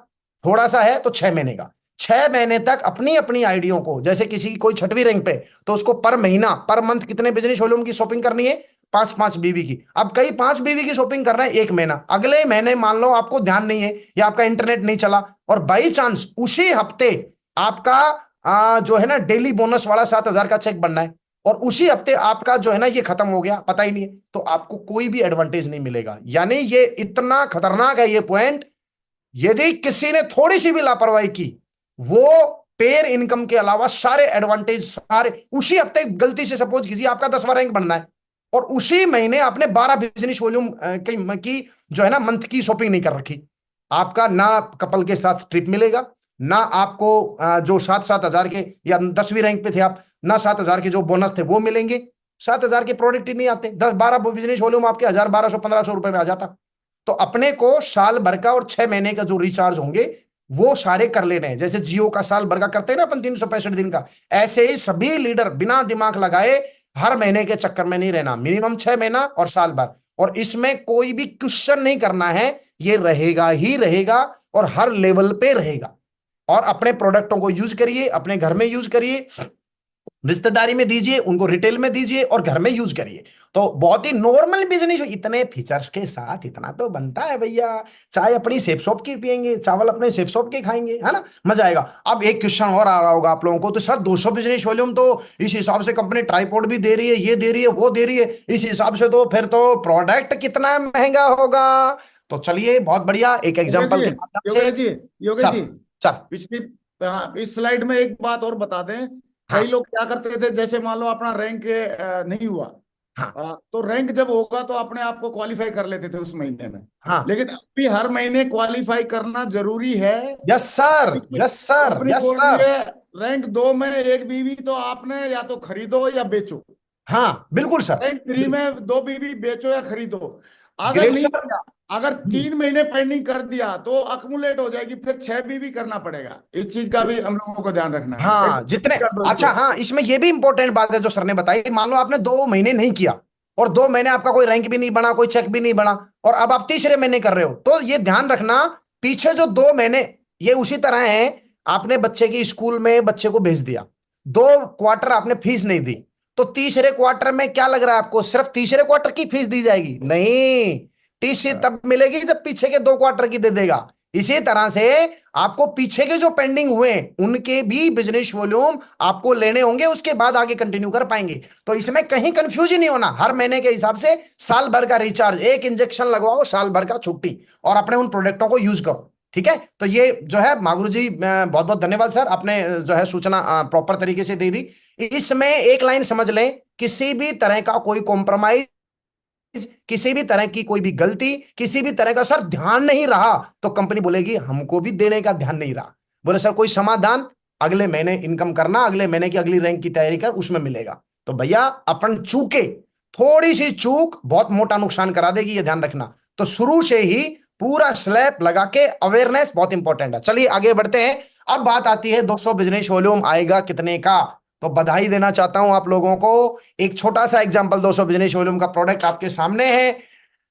थोड़ा सा है तो 6 महीने का, 6 महीने तक अपनी अपनी आईडियों को, जैसे किसी की कोई 6वीं रैंक पे तो उसको पर महीना पर मंथ कितने बिजनेस वॉल्यूम की शॉपिंग करनी है, पांच पांच बीवी की। अब कई 5 बीवी की शॉपिंग कर रहे हैं 1 महीना, अगले महीने मान लो आपको ध्यान नहीं है या आपका इंटरनेट नहीं चला और बाई चांस उसी हफ्ते आपका जो है ना डेली बोनस वाला 7,000 का चेक बनना है और उसी हफ्ते आपका जो है ना ये खत्म हो गया, पता ही नहीं है, तो आपको कोई भी एडवांटेज नहीं मिलेगा। यानी ये इतना खतरनाक है ये पॉइंट, यदि किसी ने थोड़ी सी भी लापरवाही की, वो पेयर इनकम के अलावा सारे एडवांटेज सारे उसी हफ्ते, गलती से सपोज कीजिए आपका 10वां रैंक बनना है और उसी महीने आपने 12 बिजनेस वॉल्यूम की जो है ना मंथ की शॉपिंग नहीं कर रखी, आपका ना कपल के साथ ट्रिप मिलेगा, ना आपको जो 7,000 के या 10वीं रैंक पे थे आप, ना 7,000 के जो बोनस थे वो मिलेंगे। 7,000 के प्रोडक्ट ही नहीं आते, 10-12 बिजनेस वॉल्यूम आपके 1,000, 1,200, 1,500 रुपए में आ जाता। तो अपने को साल भर का और 6 महीने का जो रिचार्ज होंगे वो सारे कर लेने हैं। जैसे जियो का साल भर का करते हैं ना अपन 365 दिन का, ऐसे ही सभी लीडर बिना दिमाग लगाए हर महीने के चक्कर में नहीं रहना, मिनिमम 6 महीना और साल भर, और इसमें कोई भी क्वेश्चन नहीं करना है, ये रहेगा ही रहेगा और हर लेवल पे रहेगा। और अपने प्रोडक्टों को यूज करिए, अपने घर में यूज करिए, रिश्तेदारी में दीजिए, उनको रिटेल में दीजिए और घर में यूज करिए। तो बहुत ही नॉर्मल बिजनेस, इतने फीचर्स के साथ इतना तो बनता है भैया। चाय अपनी सेफ शॉप की पियेंगे, चावल अपने सेफ शॉप के खाएंगे, है ना, मजा आएगा। अब एक क्वेश्चन और आ रहा होगा आप लोगों को, तो सर 200 बिजनेस वॉल्यूम तो इस हिसाब से कंपनी ट्राइपॉड भी दे रही है, ये दे रही है, वो दे रही है, इस हिसाब से तो फिर तो प्रोडक्ट कितना महंगा होगा। तो चलिए बहुत बढ़िया एक एग्जाम्पल के माध्यम से। योगेश जी, योगेश सर जी, सर पिछली इस स्लाइड में एक बात और बता दें। हाँ कई लोग क्या करते थे, जैसे मान लो अपना रैंक नहीं हुआ, हाँ तो रैंक जब होगा तो अपने आप को क्वालिफाई कर लेते थे उस महीने में। हाँ, लेकिन अभी हर महीने क्वालिफाई करना जरूरी है। Yes sir, yes sir, company yes बोल रही सर। है रैंक 2 में एक बीवी तो आपने या तो खरीदो या बेचो, हाँ बिल्कुल सर, रैंक 3 में 2 बीवी बेचो या खरीदो। अगर ग्रेट नहीं सर। किया, अगर 3 महीने पेंडिंग कर दिया तो अकुमुलेट हो जाएगी, फिर 6 बीवी करना पड़ेगा। इस चीज का भी हम लोगों को ध्यान रखना है। हाँ जितने, कर दो अच्छा इसको। हाँ, इसमें ये भी इंपॉर्टेंट बात है जो सर ने बताई, मान लो आपने 2 महीने नहीं किया और 2 महीने आपका कोई रैंक भी नहीं बना, कोई चेक भी नहीं बना, और अब आप तीसरे महीने कर रहे हो, तो ये ध्यान रखना पीछे जो 2 महीने, ये उसी तरह है, आपने बच्चे की स्कूल में बच्चे को भेज दिया, 2 क्वार्टर आपने फीस नहीं दी, तो तीसरे क्वार्टर में क्या लग रहा है आपको सिर्फ तीसरे क्वार्टर की फीस दी जाएगी? नहीं, टीसी तब मिलेगी जब पीछे के 2 क्वार्टर की दे देगा। इसी तरह से आपको पीछे के जो पेंडिंग हुए उनके भी बिजनेस वॉल्यूम आपको लेने होंगे, उसके बाद आगे कंटिन्यू कर पाएंगे। तो इसमें कहीं कंफ्यूज ही नहीं होना, हर महीने के हिसाब से साल भर का रिचार्ज, एक इंजेक्शन लगवाओ, साल भर का छुट्टी, और अपने उन प्रोडक्टों को यूज करो। ठीक है, तो ये जो है मागुरु जी बहुत बहुत धन्यवाद सर, आपने जो है सूचना प्रॉपर तरीके से दे दी। इसमें एक लाइन समझ लें, किसी भी तरह का कोई कॉम्प्रोमाइज, किसी भी तरह की कोई भी गलती, किसी भी तरह का सर ध्यान नहीं रहा तो कंपनी बोलेगी हमको भी देने का ध्यान नहीं रहा। बोले सर कोई समाधान, अगले महीने इनकम करना, अगले महीने की अगली रैंक की तैयारी कर, उसमें मिलेगा। तो भैया अपन चूके, थोड़ी सी चूक बहुत मोटा नुकसान करा देगी, ये ध्यान रखना। तो शुरू से ही पूरा स्लैब लगा के अवेयरनेस बहुत इंपॉर्टेंट है। चलिए आगे बढ़ते हैं। अब बात आती है 200 बिजनेस वॉल्यूम आएगा कितने का। तो बधाई देना चाहता हूं आप लोगों को, एक छोटा सा एग्जांपल 200 बिजनेस वॉल्यूम का प्रोडक्ट आपके सामने है,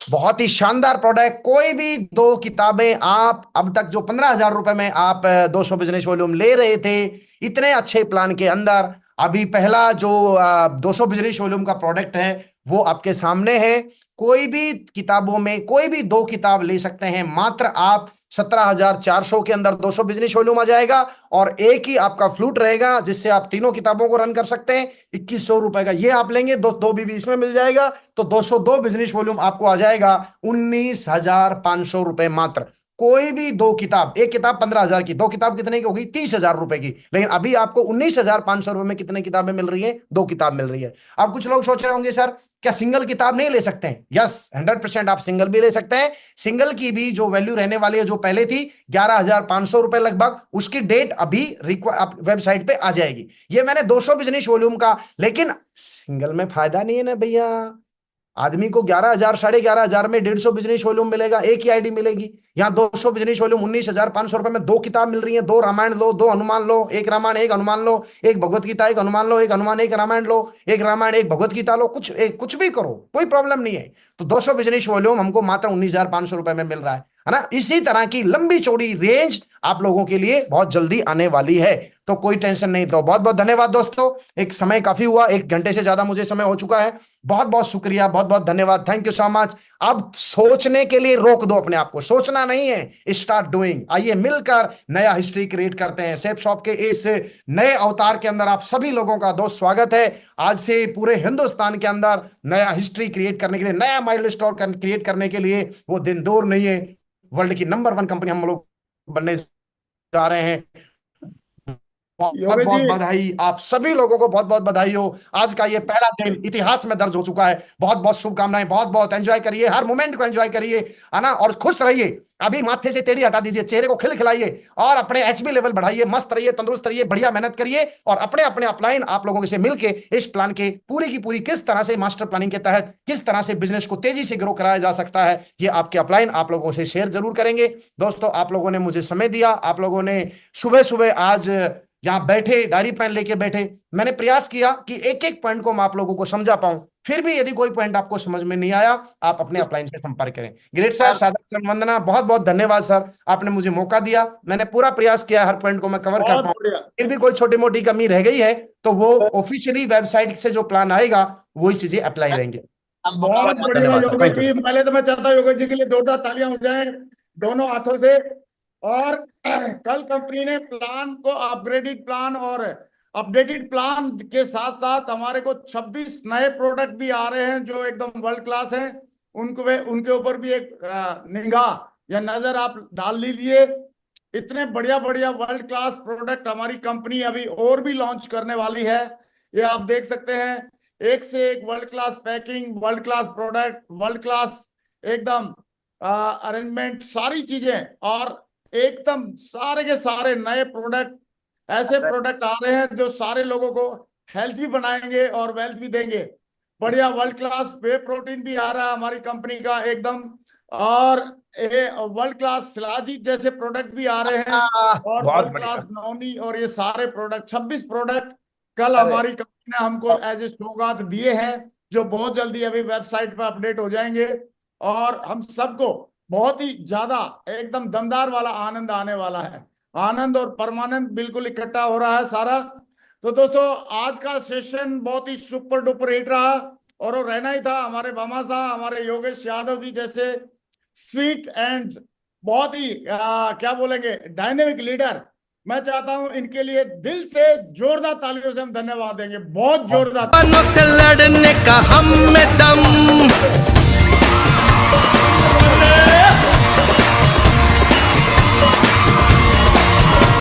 बहुत ही शानदार प्रोडक्ट। कोई भी 2 किताबें आप अब तक जो 15,000 रुपए में आप 200 बिजनेस वॉल्यूम ले रहे थे, इतने अच्छे प्लान के अंदर अभी पहला जो 200 बिजनेस वॉल्यूम का प्रोडक्ट है वो आपके सामने है। कोई भी किताबों में कोई भी 2 किताब ले सकते हैं, मात्र आप 17,400 के अंदर 200 बिजनेस वॉल्यूम आ जाएगा, और एक ही आपका फ्लूट रहेगा जिससे आप तीनों किताबों को रन कर सकते हैं। 2,100 रुपए का ये आप लेंगे, दो बीबी इसमें मिल जाएगा, तो 202 बिजनेस वॉल्यूम आपको आ जाएगा 19,500 रुपए मात्र। कोई भी 2 किताब, एक किताब 15,000 की, 2 किताब कितने की होगी? 30,000 रुपए की, लेकिन अभी आपको 19,500 रुपए में कितने किताबें मिल रही है? 2 किताब मिल रही है। अब कुछ लोग सोच रहे होंगे सर क्या सिंगल किताब नहीं ले सकते हैं? यस, 100% आप सिंगल भी ले सकते हैं। सिंगल की भी जो वैल्यू रहने वाली है, जो पहले थी 11,500 रुपए लगभग, उसकी डेट अभी वेबसाइट पे आ जाएगी। ये मैंने 200 बिजनेस वॉल्यूम का, लेकिन सिंगल में फायदा नहीं है ना भैया। आदमी को 11,000 11,500 में 150 बिजनेस वॉल्यूम मिलेगा, एक ही आईडी मिलेगी। यहाँ 200 बिजनेस वॉल्यूम 19,500 रुपए में 2 किताब मिल रही है, 2 रामायण लो, 2 हनुमान लो, एक रामायण एक हनुमान लो, एक भगवत गीता एक हनुमान लो, एक हनुमान एक रामायण लो, एक रामायण एक भगवत गीता लो, कुछ भी करो, कोई प्रॉब्लम नहीं है। तो 200 बिजनेस वॉल्यूम हमको मात्र 19,500 रुपए में मिल रहा है ना। इसी तरह की लंबी चौड़ी रेंज आप लोगों के लिए बहुत जल्दी आने वाली है, तो कोई टेंशन नहीं। तो बहुत बहुत धन्यवाद दोस्तों, एक समय काफी हुआ, 1 घंटे से ज्यादा मुझे समय हो चुका है। बहुत बहुत शुक्रिया, बहुत बहुत धन्यवाद, थैंक यू सो मच। अब सोचने के लिए रोक दो अपने आप को, सोचना नहीं है, स्टार्ट डूइंग। आइए मिलकर नया हिस्ट्री क्रिएट करते हैं। सेफ शॉप के इस नए अवतार के अंदर आप सभी लोगों का दोस्त स्वागत है। आज से पूरे हिंदुस्तान के अंदर नया हिस्ट्री क्रिएट करने के लिए, नया माइलस्टोन क्रिएट करने के लिए वो दिन दूर नहीं है। वर्ल्ड की नंबर 1 कंपनी हम लोग बनने जा रहे हैं। बहुत योगेश बहुत जी, बधाई, आप सभी लोगों को बहुत बहुत बधाई हो। आज का ये पहला दिन इतिहास में दर्ज हो चुका है। बहुत बहुत शुभकामनाएं, बहुत बहुत एंजॉय करिए, हर मोमेंट को एंजॉय करिए, है ना, और खुश रहिए। अभी माथे से टेढ़ी हटा दीजिए, चेहरे को खिलाइए और अपने एचबी लेवल बढ़ाइए, मस्त रहिए, तंदुरुस्त रहिए, बढ़िया मेहनत करिए और अपने अपने अपलाइन आप लोगों से मिलके इस प्लान के पूरी की पूरी किस तरह से मास्टर प्लानिंग के तहत किस तरह से बिजनेस को तेजी से ग्रो कराया जा सकता है, ये आपके अपलाइन आप लोगों से शेयर जरूर करेंगे। दोस्तों, आप लोगों ने मुझे समय दिया, आप लोगों ने सुबह सुबह आज यहां बैठे, डायरी पेन लेके बैठे। मैंने प्रयास किया कि एक एक पॉइंट को मैं आप लोगों को समझा पाऊं। फिर भी यदि कोई पॉइंट आपको समझ में नहीं आया, आप अपने अपलाइन से संपर्क करें। ग्रेट सर, सादर वंदना, बहुत बहुत धन्यवाद सर, आपने मुझे मौका दिया। मैंने पूरा प्रयास किया हर पॉइंट को मैं कवर कर बहुत पाऊं। बढ़िया। फिर भी कोई छोटी मोटी कमी रह गई है तो वो ऑफिशियली वेबसाइट से जो प्लान आएगा वही चीजें अप्लाई रहेंगे। बहुत बढ़िया धन्यवाद सर, योगेश थैंक यू। जी, पहले तो मैं चाहता हूँ योगेश जी के लिए जोरदार तालियां हो जाए दोनों हाथों से। और कल कंपनी ने प्लान को अपग्रेडेड प्लान और अपडेटेड प्लान के साथ साथ हमारे को 26 नए प्रोडक्ट भी आ रहे हैं जो एकदम वर्ल्ड क्लास हैं। उनके ऊपर भी एक निगाह या नजर आप डाल लीजिए। इतने बढ़िया बढ़िया वर्ल्ड क्लास प्रोडक्ट हमारी कंपनी अभी और भी लॉन्च करने वाली है। ये आप देख सकते हैं, एक से एक world class packing, world class product, world class एकदम अरेंजमेंट, सारी चीजें, और एकदम सारे के सारे नए प्रोडक्ट, ऐसे प्रोडक्ट आ रहे हैं जो सारे लोगों को हेल्थ भी बनाएंगे और वेल्थ भी देंगे। बढ़िया वर्ल्ड क्लास वे प्रोटीन भी आ रहा है हमारी कंपनी का एकदम, और वर्ल्ड क्लास शिलाजीत जैसे प्रोडक्ट भी आ रहे हैं, और बहुत वर्ल्ड बढ़िया। क्लास नौनी, और ये सारे प्रोडक्ट 26 प्रोडक्ट कल अरे हमारी कंपनी ने हमको एज ए सौगात दिए हैं, जो बहुत जल्दी अभी वेबसाइट पर अपडेट हो जाएंगे। और हम सबको बहुत ही ज्यादा एकदम दमदार वाला आनंद आने वाला है। आनंद और परमानंद बिल्कुल इकट्ठा हो रहा है सारा। तो दोस्तों, आज का सेशन बहुत ही सुपर डुपर हिट रहा, और वो रहना ही था। हमारे भामा साहब, हमारे योगेश यादव जी जैसे स्वीट एंड बहुत ही क्या बोलेंगे, डायनेमिक लीडर, मैं चाहता हूं इनके लिए दिल से जोरदार तालियों से हम धन्यवाद देंगे, बहुत जोरदार। से लड़ने का हम में दम